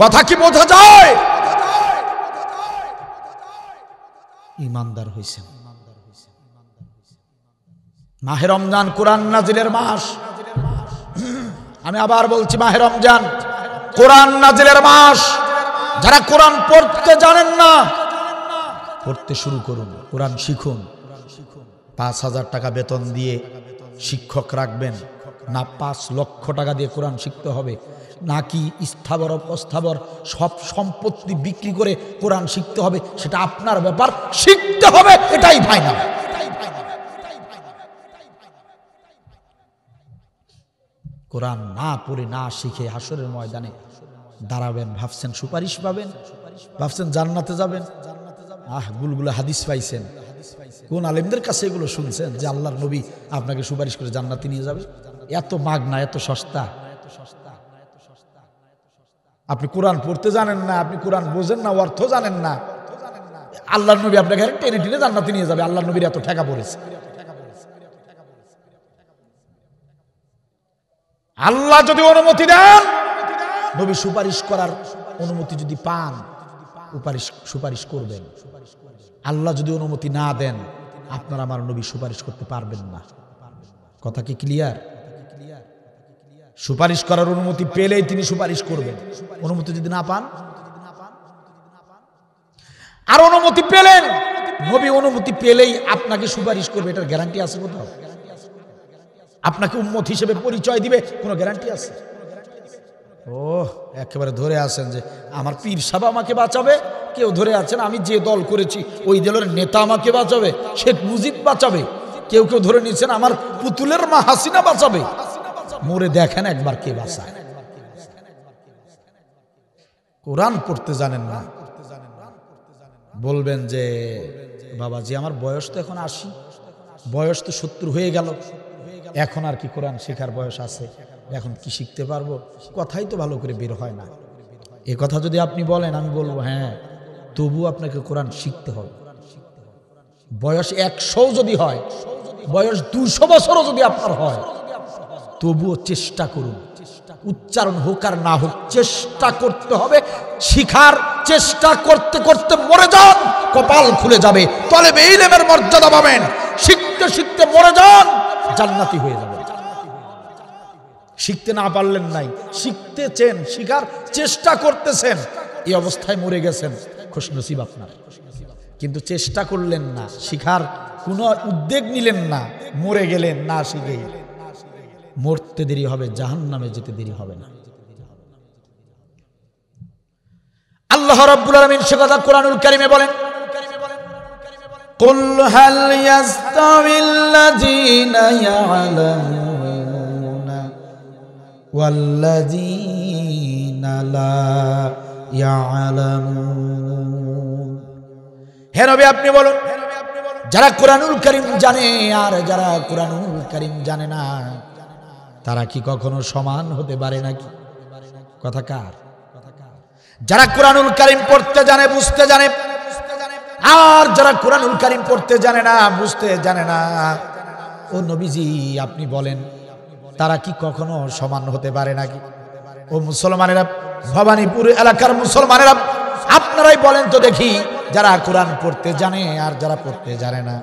কথা কি বোঝা যায়? ইমানদার হইছেন। মাহে রমজান কোরআন নাজিলের মাস। আমি আবার বলছি মাহে রমজান কোরআন নাজিলের মাস। যারা কোরআন পড়তে জানেন না পড়তে শুরু করুন, কোরআন শিখুন। ৫,০০০ টাকা বেতন দিয়ে শিক্ষক রাখবেন না, ৫ লক্ষ টাকা দিয়ে কোরআন শিখতে হবে। নাকি স্থাবর অস্থাবর সব সম্পত্তি বিক্রি করে কোরআন শিখতে হবে, সেটা আপনার ব্যাপার, শিখতে হবে, এটাই ফাইনাল। কোরআন না পড়ে না শিখে হাসরের ময়দানে দাঁড়াবেন, ভাবছেন সুপারিশ পাবেন, ভাবছেন জান্নাতে যাবেন। গুলগুলো হাদিস পাইছেন, কোন আলেমদের কাছে এগুলো শুনছেন যে আল্লাহর নবী আপনাকে সুপারিশ করে জান্নাতে নিয়ে যাবে? এত মাগনা, এত সস্তা। আপনি কোরআন পড়তে জানেন না, আপনি কোরআন বোঝেন না, অর্থ জানেন না, আল্লাহর নবী আপনাকে টেনে টেনে জান্নাতে নিয়ে যাবে। আল্লাহর নবীর এত ঠেকা পড়েছে। আল্লাহ যদি অনুমতি দেন, নবী সুপারিশ করার অনুমতি যদি পান, সুপারিশ করবেন। আল্লাহ যদি অনুমতি না দেন, আপনার আমার নবী সুপারিশ করতে পারবেন না। কথা কি ক্লিয়ার? সুপারিশ করার অনুমতি পেলেই তিনি সুপারিশ করবেন। অনুমতি যদি না পান, আর অনুমতি পেলেন, নবী অনুমতি পেলেই আপনাকে সুপারিশ করবে, এটার গ্যারান্টি আছে কোথাও? আপনাকে উম্মত হিসেবে পরিচয় দিবে, কোনো গ্যারান্টি আছে? ও একেবারে ধরে আছেন যে আমার পীর সাহেব আমাকে বাঁচাবে, কেউ ধরে আছেন আমি যে দল করেছি ওই দলের নেতা আমাকে বাঁচাবে, শেখ মুজিব বাঁচাবে, কেউ কেউ ধরে নিয়েছেন আমার পুতুলের মা হাসিনা বাঁচাবে। মরে দেখেন একবার কে বাঁচায়। কোরআন পড়তে জানেন না, বলবেন যে বাবাজি আমার বয়স তো এখন 80, বয়স তো 70 হয়ে গেল, এখন আর কি কোরআন শেখার বয়স আছে, এখন কি শিখতে পারবো? কথাই তো ভালো করে বের হয় না। এ কথা যদি আপনি বলেন, আমি বলবো হ্যাঁ, তবু আপনাকে কোরআন শিখতে হবে। বয়স 100 যদি হয়, বয়স 200 বছরও যদি আপনার হয়, তবুও চেষ্টা করুন। উচ্চারণ হোক আর না হোক, চেষ্টা করতে হবে। শিখার চেষ্টা করতে করতে মরে যান, কপাল খুলে যাবে, তলেবে ইলমের মর্যাদা পাবেন। শিখতে শিখতে মরে যান, জান্নাতি হয়ে যাবে। শিখতে না পারলেন নাই, শিখতেছেন, শিখার চেষ্টা করতেছেন, এই অবস্থায় মরে গেছেন, খুশনসিব আপনার। কিন্তু চেষ্টা করলেন না, শিখার কোনো উদ্যোগ নিলেন না, মরে গেলেন না শিখে। মরতে দেরি হবে, জাহান্নামে যেতে দেরি হবে না। আল্লাহ রাব্বুল আলামিন সে কথা কোরআনুল কারীমে বলেন, কুল হাল ইয়াস্তাবিল্লাযীনা ইয়ালামুনা ওয়াল্লাযীনা লা ইয়ালামুন। হে নবী আপনি বলুন, যারা কোরআনুল কারীম জানে আর যারা কোরআনুল কারীম জানে না, তারা কি কখনো সমান হতে পারে নাকি? কথা কার? যারা কোরআনুল কারীম পড়তে জানে, বুঝতে জানে, আর যারা কোরআনুল কারীম পড়তে জানে না, বুঝতে জানে না, ও নবীজি আপনি বলেন তারা কি কখনো সমান হতে পারে নাকি? ও মুসলমানেরা, ভবানীপুর এলাকার মুসলমানেরা, আপনারাই বলেন তো দেখি, যারা কোরআন পড়তে জানে আর যারা পড়তে জানে না,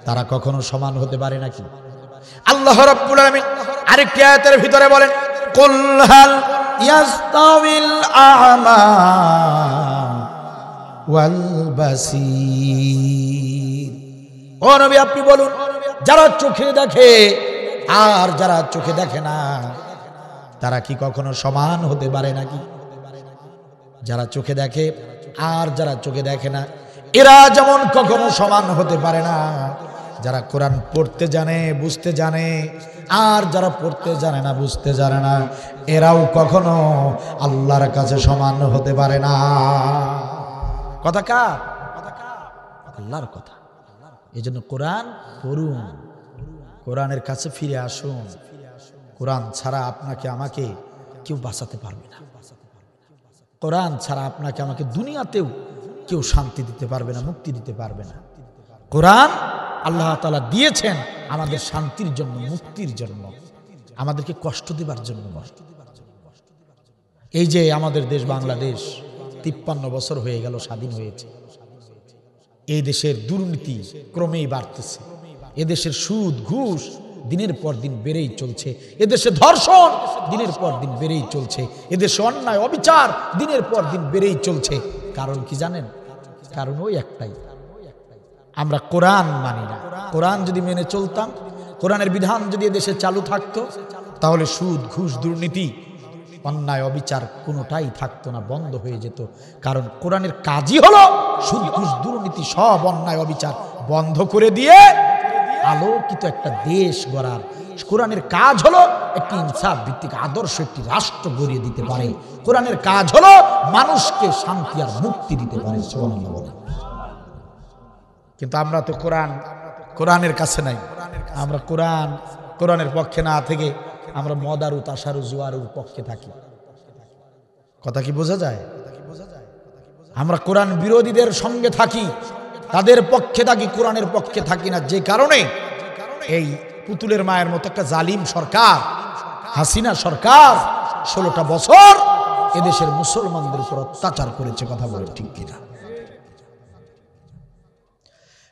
তারা কখনো সমান হতে পারে নাকি? আল্লাহ রাব্বুল আলামিন আরেকটি আয়াতের ভিতরে বলেন, কুল হাল ইয়াস্তাবিল আ'মা ওয়াল বাসীর। ও নবী আপনি বলুন, যারা চোখে দেখে আর যারা চোখে দেখে না, তারা কি কখনো সমান হতে পারে নাকি? যারা চোখে দেখে আর যারা চোখে দেখে না, এরা যেমন কখনো সমান হতে পারে না। যারা কোরআন পড়তে জানে, বুঝতে জানে, আর যারা পড়তে জানে না, বুঝতে জানে না, এরাও কখনো আল্লাহর কাছে সমান হতে পারে না। কথা কার? আল্লাহর কথা। এই জন্য কোরআন পড়ুন, কোরআনের কাছে ফিরে আসুন। কোরআন ছাড়া আপনাকে আমাকে কেউ বাঁচাতে পারবে না। কোরআন ছাড়া আপনাকে আমাকে দুনিয়াতেও কেউ শান্তি দিতে পারবে না, মুক্তি দিতে পারবে না। কোরআন আল্লাহ তাআলা দিয়েছেন আমাদের শান্তির জন্য, মুক্তির জন্য, আমাদেরকে কষ্ট দেবার জন্য নয়। এই যে আমাদের দেশ বাংলাদেশ 53 বছর হয়ে গেল স্বাধীন হয়েছে, এই দেশের দুর্নীতি ক্রমেই বাড়তেছে, এদেশের সুদ ঘুষ দিনের পর দিন বেড়েই চলছে, এদেশে ধর্ষণ দিনের পর দিন বেড়েই চলছে, এদেশে অন্যায় অবিচার দিনের পর দিন বেড়েই চলছে। কারণ কি জানেন? কারণ ওই একটাই, আমরা কোরআন মানি না। কোরআন যদি মেনে চলতাম, কোরআনের বিধান যদি এদেশে চালু থাকতো, তাহলে সুদ ঘুষ দুর্নীতি অন্যায় অবিচার কোনোটাই থাকতো না, বন্ধ হয়ে যেত। কারণ কোরআনের কাজই হলো সুদ ঘুষ দুর্নীতি সব অন্যায় অবিচার বন্ধ করে দিয়ে আলোকিত একটা দেশ গড়ার। কোরআনের কাজ হলো একটি ইনসাফ ভিত্তিক আদর্শ একটি রাষ্ট্র গড়িয়ে দিতে পারে। কোরআনের কাজ হলো মানুষকে শান্তি আর মুক্তি দিতে পারে। সুবহানাল্লাহ বলেন। কিন্তু আমরা তো কোরআনের কাছে নাই। আমরা কোরআনের পক্ষে না থেকে আমরা মদারু তাসারু জুয়ারুর পক্ষে থাকি। কথা কি বোঝা যায়? আমরা কোরআন বিরোধীদের সঙ্গে থাকি, তাদের পক্ষে থাকি, কোরআনের পক্ষে থাকি না। যে কারণে এই পুতুলের মায়ের মতো একটা জালিম সরকার, হাসিনা সরকার 16টা বছর এদেশের মুসলমানদের উপর অত্যাচার করেছে। কথা বলে ঠিক কিনা?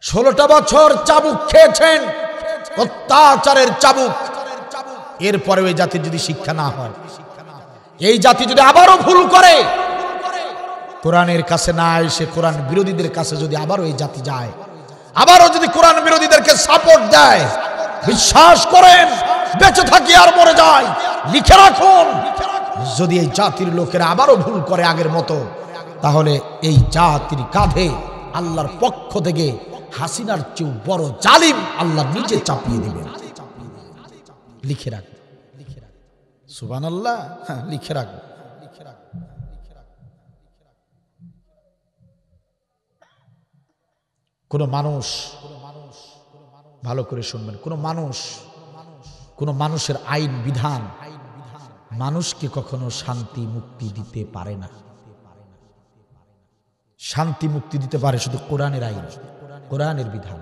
16টা বছর চাবুক খেয়েছেন, অত্যাচারের চাবুক। এরপরে ওই জাতির যদি শিক্ষা না হয়, এই জাতি যদি আবারও ভুল করে, কোরআনের কাছে না এসে কোরআন বিরোধীদের কাছে যদি আবারও এই জাতি যায়, আবারও যদি কোরআন বিরোধীদেরকে সাপোর্ট দেয়, বিশ্বাস করেন বেঁচে থাকি আর মরে যায়, লিখে রাখুন, যদি এই জাতির লোকেরা আবারও ভুল করে আগের মতো, তাহলে এই জাতির কাঁধে আল্লাহর পক্ষ থেকে হাসিনার চেয়ে বড় জালিম আল্লাহ নিজে চাপিয়ে দিবেন। লিখে রাখুন, সুবহানাল্লাহ। হ্যাঁ, লিখে রাখুন। কোন মানুষ, ভালো করে শুনবেন, কোন মানুষের আইন বিধান মানুষকে কখনো শান্তি মুক্তি দিতে পারে না। শান্তি মুক্তি দিতে পারে শুধু কোরআনের আইন, কোরআনের বিধান।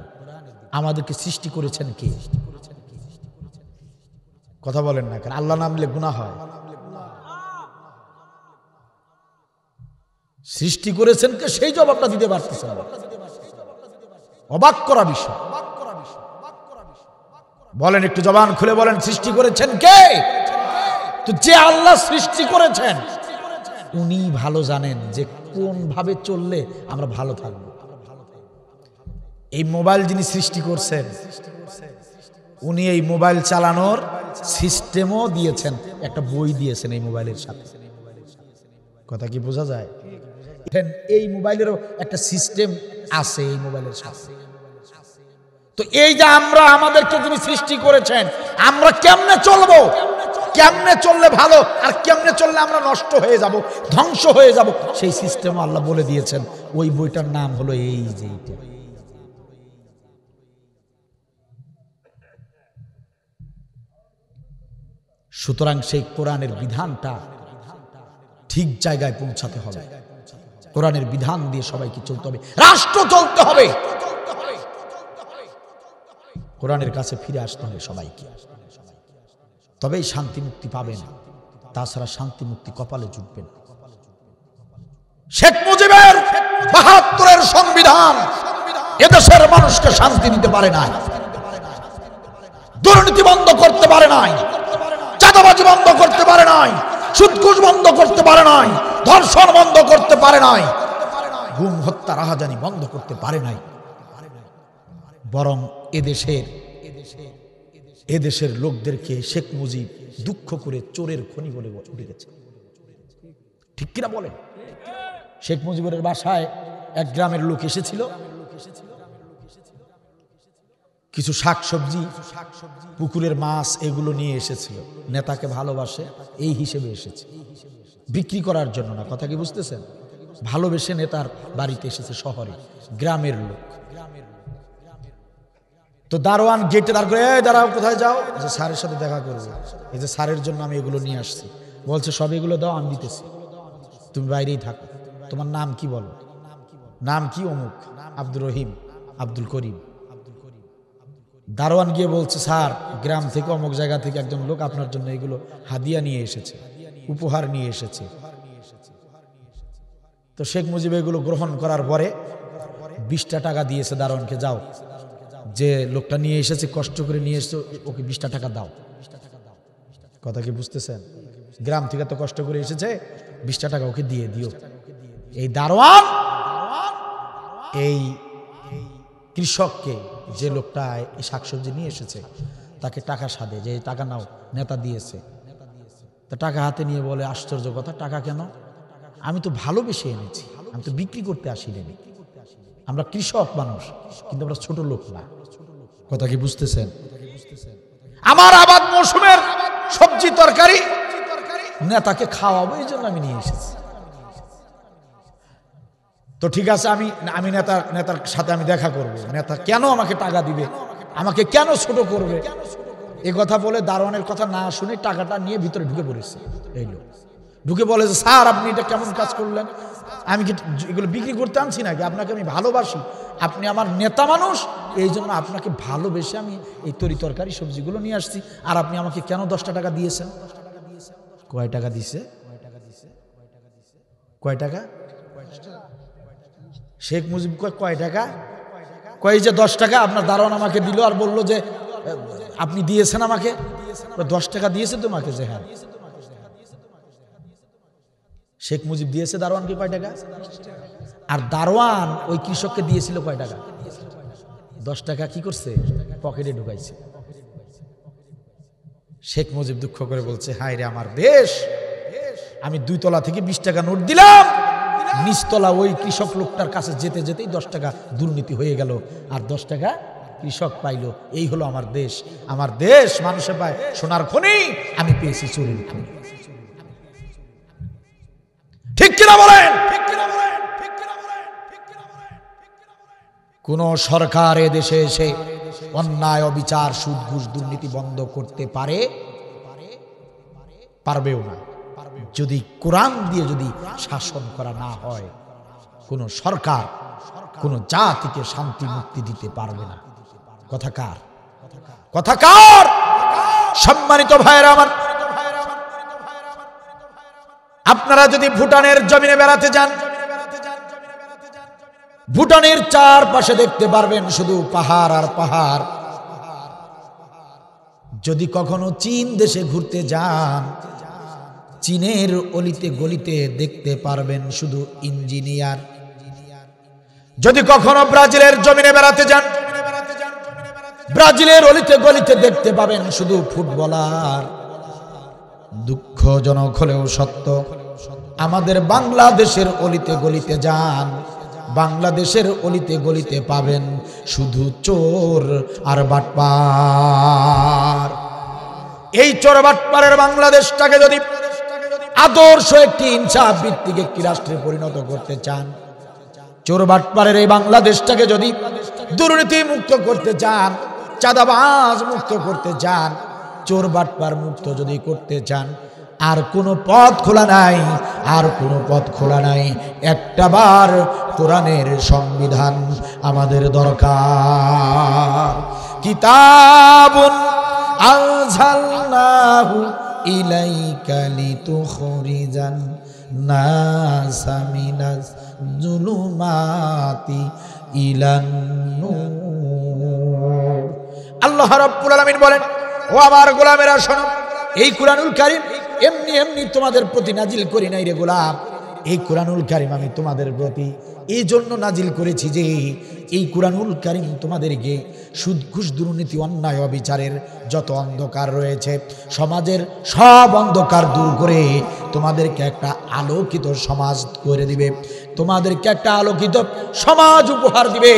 আমাদেরকে সৃষ্টি করেছেন কে? কথা বলেন না কেন? আল্লাহ নাম নিলে গুনাহ হয়। সৃষ্টি করেছেন কে? সেই জবাবটা দিতে পারতেছেন না। অবাক করা বিষয়। বলেন, একটু জবান খুলে বলেন, সৃষ্টি করেছেন কে? তো যে আল্লাহ সৃষ্টি করেছেন উনি ভালো জানেন যে কোন ভাবে চললে আমরা ভালো থাকব। এই মোবাইল যিনি সৃষ্টি করছেন উনি এই মোবাইল চালানোর সিস্টেমও দিয়েছেন, একটা বই দিয়েছেন এই মোবাইলের সাথে। কথা কি বোঝা যায়? এই মোবাইলেরও একটা সিস্টেম আছে এই মোবাইলের সাথে। তো এই যে আমরা, আমাদেরকে যিনি সৃষ্টি করেছেন, আমরা কেমনে চলবো, কেমনে চললে ভালো আর কেমনে চললে আমরা নষ্ট হয়ে যাব, ধ্বংস হয়ে যাব, সেই সিস্টেম আল্লাহ বলে দিয়েছেন। ওই বইটার নাম হলো এই যে এইটা। সুতরাং সেই কোরআনের বিধানটা ঠিক জায়গায় পৌঁছাতে হবে। কোরআনের বিধান দিয়ে সবাইকে চলতে হবে, রাষ্ট্র চলতে হবে। কোরআনের কাছে ফিরে আসতে হবে সবাইকে, তবেই শান্তি মুক্তি পাবেন। তাছাড়া শান্তি মুক্তি কপালে জুটবেন। শেখ মুজিবের ৭২-এর সংবিধান এদেশের মানুষকে শান্তি দিতে পারে নাই, দুর্নীতি বন্ধ করতে পারে নাই, চাঁদাবাজি বন্ধ করতে পারে নাই, সুদ ঘুষ বন্ধ করতে পারে নাই, ধর্ষণ বন্ধ করতে পারে নাই, গুম হত্যা রাহাজানি বন্ধ করতে পারে নাই। বরং এদেশের লোকদেরকে শেখ মুজিব দুঃখ করে চোরের খনি বলে ডেকেছে। ঠিক কিনা বলেন? শেখ মুজিবের বাসায় এক গ্রামের লোক এসেছিল, কিছু শাকসবজি, পুকুরের মাছ এগুলো নিয়ে এসেছিল। নেতাকে ভালোবাসে এই হিসেবে এসেছে, বিক্রি করার জন্য না। কথা কি বুঝতেছেন? ভালোবেসে নেতার বাড়িতে এসেছে শহরে, গ্রামের লোক। তো দারোয়ান গেটে দাঁড় করে, দাঁড়াও, কোথায় যাও? যে স্যারের সাথে দেখা করবো, এই যে স্যারের জন্য আমি এগুলো নিয়ে আসছি। বলছে সব এগুলো দাও, আমি দিতেছি, তুমি বাইরেই থাকো। তোমার নাম কি বলো? নাম কি? অমুক, আব্দুর রহিম, আব্দুল করিম। দারোয়ান গিয়ে বলছে, স্যার গ্রাম থেকে অমুক জায়গা থেকে একজন লোক আপনার জন্য এগুলো হাদিয়া নিয়ে এসেছে, উপহার নিয়ে এসেছে। তো শেখ মুজিব এগুলো গ্রহণ করার পরে 20টা টাকা দিয়েছে দারোয়ানকে, যাও, যে লোকটা নিয়ে এসেছে, কষ্ট করে নিয়ে এসেছে, ওকে 20টা টাকা দাও। কথা কি বুঝতেছেন? গ্রাম থেকে তো কষ্ট করে এসেছে, 20টা টাকা ওকে দিয়ে দিও। এই দারোয়ান এই কৃষককে, যে লোকটা এই শাকসবজি নিয়ে এসেছে, তাকে টাকা সাধে যে টাকা নাও, নেতা দিয়েছে, তো টাকা হাতে নিয়ে বলে, আশ্চর্য কথা, টাকা কেন? আমি তো ভালোবেসে এনেছি, আমি তো বিক্রি করতে আসিনি। আমরা কৃষক মানুষ, কিন্তু আমরা ছোট লোক না। কথা কি বুঝতেছেন? আমার আবাদ মৌসুমের সবজি তরকারি নেতাকে খাওয়াবো, এই জন্য আমি নিয়ে এসেছি। তো ঠিক আছে, আমি নেতার সাথে আমি দেখা করব। নেতা কেন আমাকে টাকা দিবে, আমাকে কেন ছোট করবে, এ কথা বলে দারোয়ানের কথা না শুনে টাকাটা নিয়ে ভিতরে ঢুকে পড়েছে। এই লোক ঢুকে বলে যে, স্যার আপনি এটা কেমন কাজ করলেন? আমি কি এগুলো বিক্রি করতে আনছি নাকি? আপনাকে আমি ভালোবাসি, আপনি আমার নেতা মানুষ, এই জন্য আপনাকে ভালোবেসে আমি এই তরি তরকারি সবজিগুলো নিয়ে আসছি। আর আপনি আমাকে কেন 10টা টাকা দিয়েছেন? কয় টাকা দিছে? কয় টাকা? শেখ মুজিব কয় টাকা? কয় যে 10 টাকা। আপনার দারোয়ান আমাকে দিল আর বলল যে আপনি দিয়েছেন আমাকে 10 টাকা দিয়েছে তোমাকে? যে হ্যাঁ। শেখ মুজিব দিয়েছে দারোয়ানকে কয় টাকা? আর দারোয়ান ওই কৃষককে দিয়েছিল কয় টাকা? 10 টাকা। কি করছে? পকেটে ঢুকাইছে। শেখ মুজিব দুঃখ করে বলছে, হায় রে আমার দেশ, আমি 2 তলা থেকে 20 টাকা নোট দিলাম, নিচতলা ওই কৃষক লোকটার কাছে যেতে যেতেই 10 টাকা দুর্নীতি হয়ে গেল, আর 10 টাকা কৃষক পাইলো। এই হলো আমার দেশ। আমার দেশ মানুষে পায় সোনার খনি, আমি পেয়েছি চুরির খনি। ঠিক কিনা বলেন? কোন সরকার এ দেশে এসে অন্যায় অবিচার সুদ ঘুষ দুর্নীতি বন্ধ করতে পারবেও না, যদি কোরআন দিয়ে যদি শাসন করা না হয়। কোন সরকার কোন জাতিকে শান্তি মুক্তি দিতে পারবে না। কথা কার? কথা কার? সম্মানিত ভাইয়েরা আমার, আপনারা যদি ভুটানের জমিনে বেড়াতে যান, ভুটানের চারপাশে দেখতে পারবেন শুধু পাহাড় আর পাহাড়। যদি কখনো চীন দেশে ঘুরতে যান, চীনের অলিতে গলিতে দেখতে পারবেন শুধু ইঞ্জিনিয়ার। যদি কখনো ব্রাজিলের জমিনে বেড়াতে যান, ব্রাজিলের অলিতে গলিতে দেখতে পাবেন শুধু ফুটবলার। দুঃখজনক হলেও সত্য, আমাদের বাংলাদেশের অলিতে গলিতে যান, বাংলাদেশের অলিতে গলিতে পাবেন শুধু চোর আর বাটপার। এই চোর বাটপারের বাংলাদেশটাকে যদি আদর্শ একটি ইনসাফ ভিত্তিক একটি রাষ্ট্রে পরিণত করতে চান, চোর বাটপারের এই বাংলাদেশটাকে যদি দুর্নীতি মুক্ত করতে চান, চাঁদাবাজ মুক্ত করতে চান, চোর বাটপার মুক্ত যদি করতে চান, আর কোনো পথ খোলা নাই, আর কোনো পথ খোলা নাই। একটাবার কোরআনের সংবিধান আমাদের দরকার। কিতাবুন আনজালনাহু ইলাইকা লিতুখরিজান নাসা মিনাজ জুলুমাতি ইলান নূর। আল্লাহ রাব্বুল আলামিন বলেন, ও আমার গোলামেরা শোনো, এই কুরআনুল কারীম এমনি এমনি তোমাদের প্রতি নাজিল করি নাই রে গোলাম। এই কুরআনুল কারীম আমি তোমাদের প্রতি এই জন্য নাজিল করেছি যে এই কুরআনুল কারীম তোমাদেরকে সুদ ঘুষ দুর্নীতি অন্যায় অবিচারের যত অন্ধকার রয়েছে, সমাজের সব অন্ধকার দূর করে তোমাদেরকে একটা আলোকিত সমাজ করে দিবে, তোমাদেরকে একটা আলোকিত সমাজ উপহার দিবে।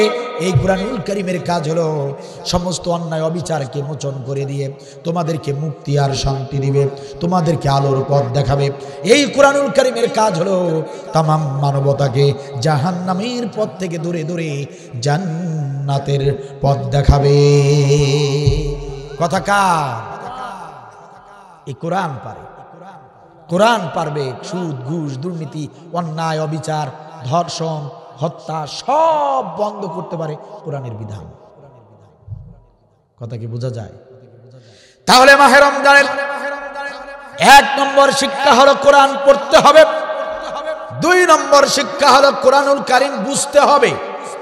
এই কুরআনুল কারীমের কাজ হলো সমস্ত অন্যায় অবিচারকে মোচন করে দিয়ে তোমাদেরকে মুক্তি আর শান্তি দিবে, তোমাদেরকে আলোর পথ দেখাবে। এই কুরআনুল কারীমের কাজ হলো তামাম মানবতাকে জাহান্নামের পথ থেকে দূরে দূরে জান্নাতের পথ দেখাবে। কথা কার? এই কোরআন পারে। কোরআন পারবে সুদ ঘুষ দুর্নীতি অন্যায় অবিচার ধর্ষণ হত্যা সব বন্ধ করতে পারে কোরআনের বিধান। কথা কি বোঝা যায়? তাহলে মাহে রমজানের 1 নম্বর শিক্ষা হলো কোরআন পড়তে হবে, 2 নম্বর শিক্ষা হলো কোরআনুল কারীম বুঝতে হবে।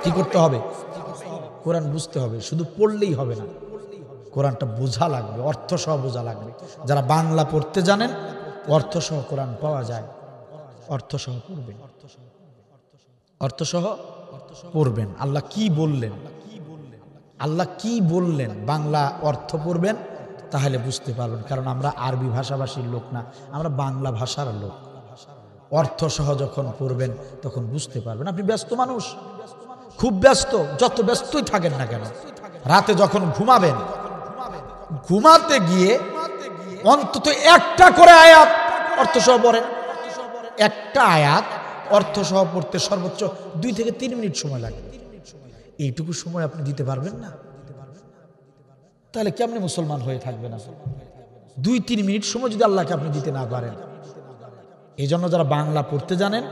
কি করতে হবে? কোরআন বুঝতে হবে। শুধু পড়লেই হবে না, কোরআনটা বোঝা লাগবে, অর্থ সহ বোঝা লাগবে। যারা বাংলা পড়তে জানেন অর্থ সহ কোরআন পাওয়া যায়, অর্থ সহ পড়বেন, অর্থ সহ পড়বেন। আল্লাহ কি বললেন, আল্লাহ কি বললেন, বাংলা অর্থ পড়বেন, তাহলে বুঝতে পারবেন। কারণ আমরা আরবি ভাষাভাষীর লোক না, আমরা বাংলা ভাষার লোক। অর্থ সহ যখন পড়বেন তখন বুঝতে পারবেন। আপনি ব্যস্ত মানুষ, খুব ব্যস্ত, যত ব্যস্তই থাকেন না কেন, রাতে যখন ঘুমাবেন, ঘুমাতে গিয়ে অন্তত একটা করে আয়াত অর্থ সহ পড়েন। একটা আয়াত অর্থ সহ পড়তে সর্বোচ্চ 2 থেকে 3 মিনিট সময় লাগে। এইটুকু সময় আপনি দিতে পারবেন না, তাহলে কেমনে মুসলমান হয়ে থাকবেন? 2-3 মিনিট সময় যদি আল্লাহকে আপনি দিতে না পারেন। এই জন্য যারা বাংলা পড়তে জানেন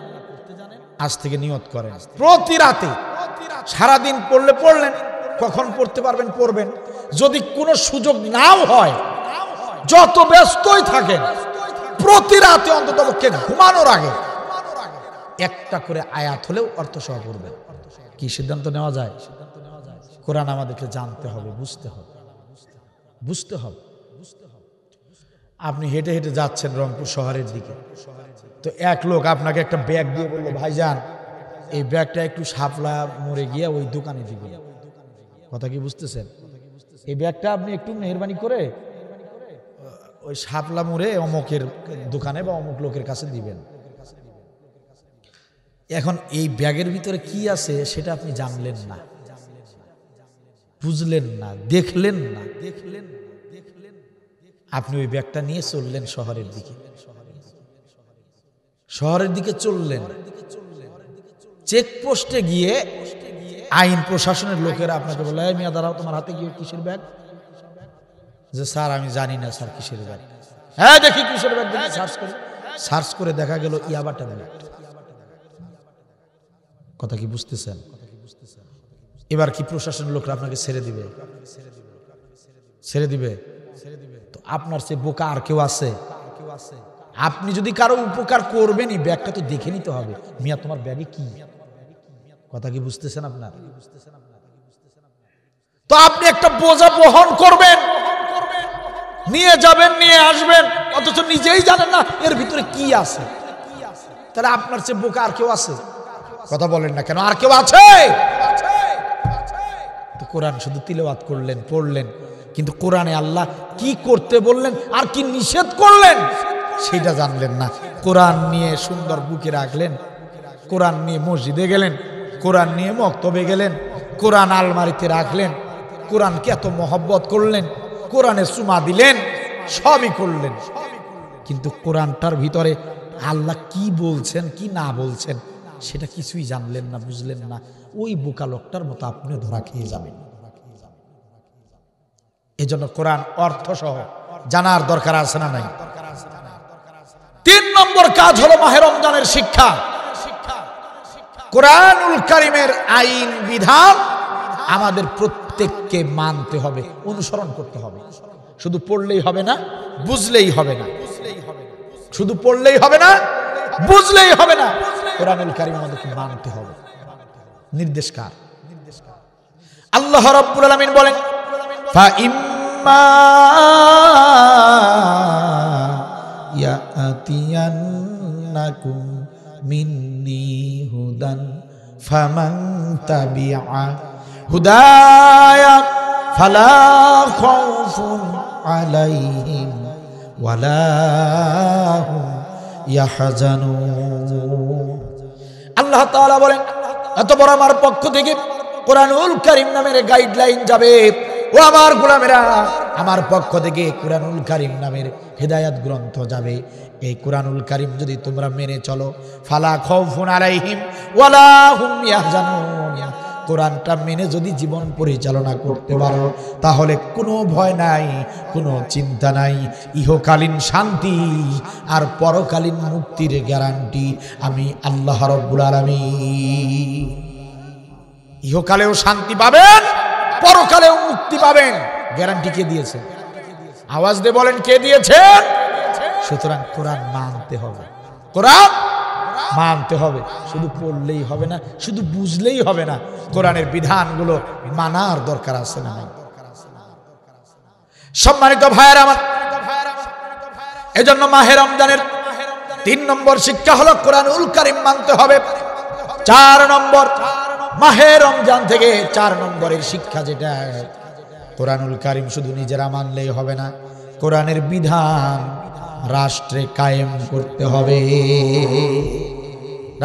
আজ থেকে নিয়ত করেন, প্রতি রাতে সারাদিন পড়লে পড়লেন, কখন পড়তে পারবেন পড়বেন। যদি কোনো সুযোগ নাও হয়, যত ব্যস্তই থাকেন, প্রতি রাতে অন্তত পক্ষে ঘুমানোর আগে একটা করে আয়াত হলেও অর্থ সহ পড়বেন। কি সিদ্ধান্ত নেওয়া যায়? কোরআন আমাদেরকে জানতে হবে, বুঝতে হবে, বুঝতে হবে। আপনি হেঁটে হেঁটে যাচ্ছেন রংপুর শহরের দিকে, তো এক লোক আপনাকে একটা ব্যাগ দিয়ে বললো, ভাইজান এই ব্যাগটা একটু শাপলা মোড়ে গিয়ে ওই দোকানে দিবেন। কথা কি বুঝতেছেন? এই ব্যাগটা আপনি একটু মেহরবানি করে ওই শাপলা মোড়ে অমুকের দোকানে বা অমুক লোকের কাছে দিবেন। এখন এই ব্যাগের ভিতরে কি আছে সেটা আপনি জানলেন না, বুঝলেন না, দেখলেন না। আপনি ওই ব্যাগটা নিয়ে চললেন শহরের দিকে, শহরের দিকে চললেন। চেকপোস্টে গিয়ে আইন প্রশাসনের লোকেরা আপনাকে বলে, এই মিয়া দাঁড়াও, তোমার হাতে গিয়ে কিসের ব্যাগ? যে স্যার আমি জানি না স্যার কিসের ব্যাগ। হ্যাঁ দেখি কিসের ব্যাগ, দেখি সার্চ করে দেখা গেল ইয়াবা ট্যাবলেট। কথা কি বুঝতেছেন? এবার কি প্রশাসনের লোকরা আপনাকে ছেড়ে দিবে? ছেড়ে দিবে? তো আপনার সে বোকা আর কেউ আছে? আপনি যদি কারো উপকার করবেনই, ব্যাগটা তো দেখে নিতে হবে, মিয়া তোমার ব্যাগে কি। কথা কি বুঝতেছেন আপনার? তো আপনি একটা বোঝা বহন করবেন, নিয়ে যাবেন, নিয়ে আসবেন, অথচ নিজেই জানেন না এর ভিতরে কি আছে। তাহলে আপনার চেয়ে বোকা আর কেউ আছে? কথা বলেন না কেন, আর কেউ আছে? তো কোরআন শুধু তিলাওয়াত করলেন, পড়লেন, কিন্তু কোরআনে আল্লাহ কি করতে বললেন আর কি নিষেধ করলেন সেটা জানলেন না। কোরআন নিয়ে সুন্দর বুকে রাখলেন, কোরআন নিয়ে মসজিদে গেলেন, কোরআন নিয়ে মক্তবে গেলেন, কোরআন আলমারিতে রাখলেন, কোরআনকে এত মহব্বত করলেন, কোরআনে চুমা দিলেন, সবই করলেন, কিন্তু কোরআনটার ভিতরে আল্লাহ কি বলছেন কি না বলছেন সেটা কিছুই জানলেন না, বুঝলেন না। ওই বোকা লোকটার মতো আপনি ধরা খেয়ে যাবেন। এজন্য কোরআন অর্থ সহ জানার দরকার আছে না নাই? 3 নম্বর কাজ হলো মাহে রমজানের শিক্ষা। কোরআনুল কারীমের আইন বিধান আমাদের প্রত্যেককে মানতে হবে, অনুসরণ করতে হবে। শুধু পড়লেই হবে না, বুঝলেই হবে না। শুধু পড়লেই হবে না, বুঝলেই হবে না, কোরআনুল কারীম আমাদেরকে মানতে হবে। নির্দেশকার আল্লাহ রাব্বুল আলামিন বলেন, ফাইম্মা ইয়াতিয়ান্নাকুম মিন্নি হুদান ফামান তাবিআ হুদায়া ফালা খাউফুন আলাইহিম ওয়ালা হুম ইয়াহজানুন। আল্লাহ তাআলা বলেন, এত বড় আমার পক্ষ থেকে কোরআনুল কারীম নামের গাইডলাইন যাবে। ও আমার গোলামেরা, আমার পক্ষ থেকে কোরআনুল কারীম নামের হেদায়েত গ্রন্থ যাবে। এই কোরআনুল কারীম যদি তোমরা মেনে চলো, ফালা খাউফুন আলাইহিম ওয়ালা হুম ইয়াহজানুন, কোরআনটা মেনে যদি জীবন পরিচালনা করতে পারো তাহলে কোনো ভয় নাই, কোনো চিন্তা নাই। ইহকালীন শান্তি আর পরকালীন মুক্তির গ্যারান্টি আমি আল্লাহ রাব্বুল আলামিন। ইহকালেও শান্তি পাবেন, পরকালেও মুক্তি পাবেন, গ্যারান্টি কে দিয়েছে? আওয়াজ দিয়ে বলেন, কে দিয়েছেন? সুতরাং কোরআন মানতে হবে, কোরআন মানতে হবে। শুধু পড়লেই হবে না, শুধু বুঝলেই হবে না, কোরআনের বিধানগুলো মানার দরকার আছে না? সম্মানিত ভাইয়েরা আমার, এজন্য মাহে রমজানের 3 নম্বর শিক্ষা হলো কোরআনুল কারীম মানতে হবে। 4 নম্বর, মাহে রমজান থেকে 4 নম্বরের শিক্ষা যেটা, কোরআনুল কারীম শুধু নিজেরা মানলেই হবে না, কোরআনের বিধান রাষ্ট্রে কায়েম করতে হবে।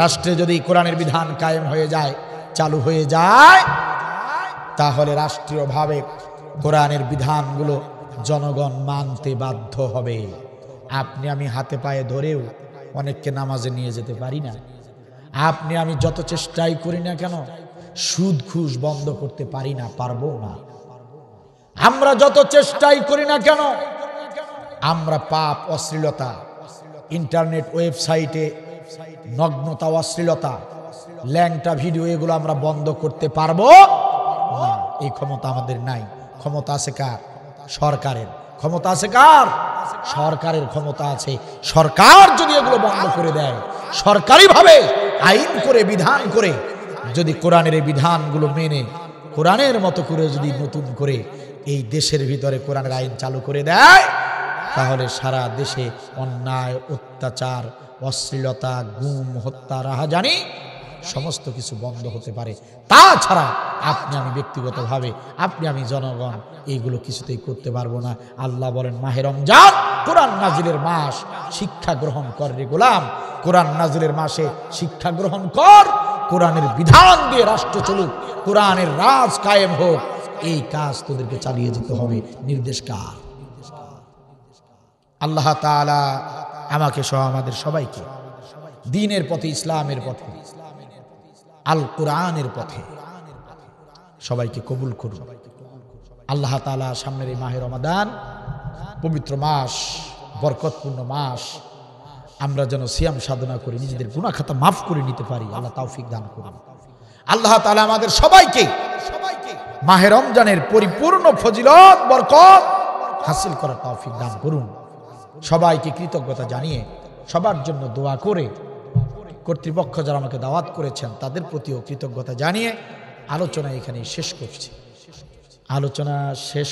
রাষ্ট্রে যদি কোরআনের বিধান কায়েম হয়ে যায়, চালু হয়ে যায়, তাহলে রাষ্ট্রীয়ভাবে কোরআনের বিধানগুলো জনগণ মানতে বাধ্য হবে। আপনি আমি হাতে পায়ে ধরেও অনেককে নামাজে নিয়ে যেতে পারি না। আপনি আমি যত চেষ্টাই করি না কেন সুদ ঘুষ বন্ধ করতে পারি না, পারবো না। আমরা যত চেষ্টাই করি না কেন আমরা পাপ, অশ্লীলতা, ইন্টারনেট ওয়েবসাইটে নগ্নতা, অশ্লীলতা, ল্যাংটা ভিডিও, এগুলো আমরা বন্ধ করতে পারবো না। এই ক্ষমতা আমাদের নাই। ক্ষমতা আছে কার? সরকারের। ক্ষমতা আছে কার? সরকারের ক্ষমতা আছে। সরকার যদি এগুলো বন্ধ করে দেয়, সরকারিভাবে আইন করে, বিধান করে, যদি কোরআনের এই বিধানগুলো মেনে কোরআনের মতো করে যদি নতুন করে এই দেশের ভিতরে কোরআনের আইন চালু করে দেয়, তাহলে সারা দেশে অন্যায়, অত্যাচার, অশ্লীলতা, গুম, হত্যা, রাহাজানি সমস্ত কিছু বন্ধ হতে পারে। তাছাড়া আপনি আমি ব্যক্তিগতভাবে, আপনি আমি জনগণ এইগুলো কিছুতেই করতে পারবো না। আল্লাহ বলেন, মাহে রমজান কোরআন নাজিলের মাস, শিক্ষা গ্রহণ কর রে গোলাম। কোরআন নাজিলের মাসে শিক্ষা গ্রহণ কর, কোরআনের বিধান দিয়ে রাষ্ট্র চলুক, কোরআনের রাজ কায়েম হোক। এই কাজ তোদেরকে চালিয়ে যেতে হবে। নির্দেশ কার? আল্লাহ তাআলা আমাকে সহ আমাদের সবাইকে দ্বীনের পথে, ইসলামের পথে, আল কোরআনের পথে সবাইকে কবুল করুন। আল্লাহ তাআলা সামনের এই মাহে রমাদান, পবিত্র মাস, বরকতপূর্ণ মাস, আমরা যেন সিয়াম সাধনা করে নিজেদের গুনাহ খাতা মাফ করে নিতে পারি। আল্লাহ তৌফিক দান করুন। আল্লাহ তাআলা আমাদের সবাইকে মাহে রমজানের পরিপূর্ণ ফজিলত, বরকত হাসিল করার তৌফিক দান করুন। সবাইকে কৃতজ্ঞতা জানিয়ে, সবার জন্য দোয়া করে, কর্তৃপক্ষ যারা আমাকে দাওয়াত করেছেন তাদের প্রতিও কৃতজ্ঞতা জানিয়ে আলোচনা এখানে শেষ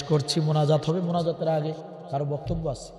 করছি। মোনাজাত হবে। মোনাজাতের আগে কারো বক্তব্য আছে?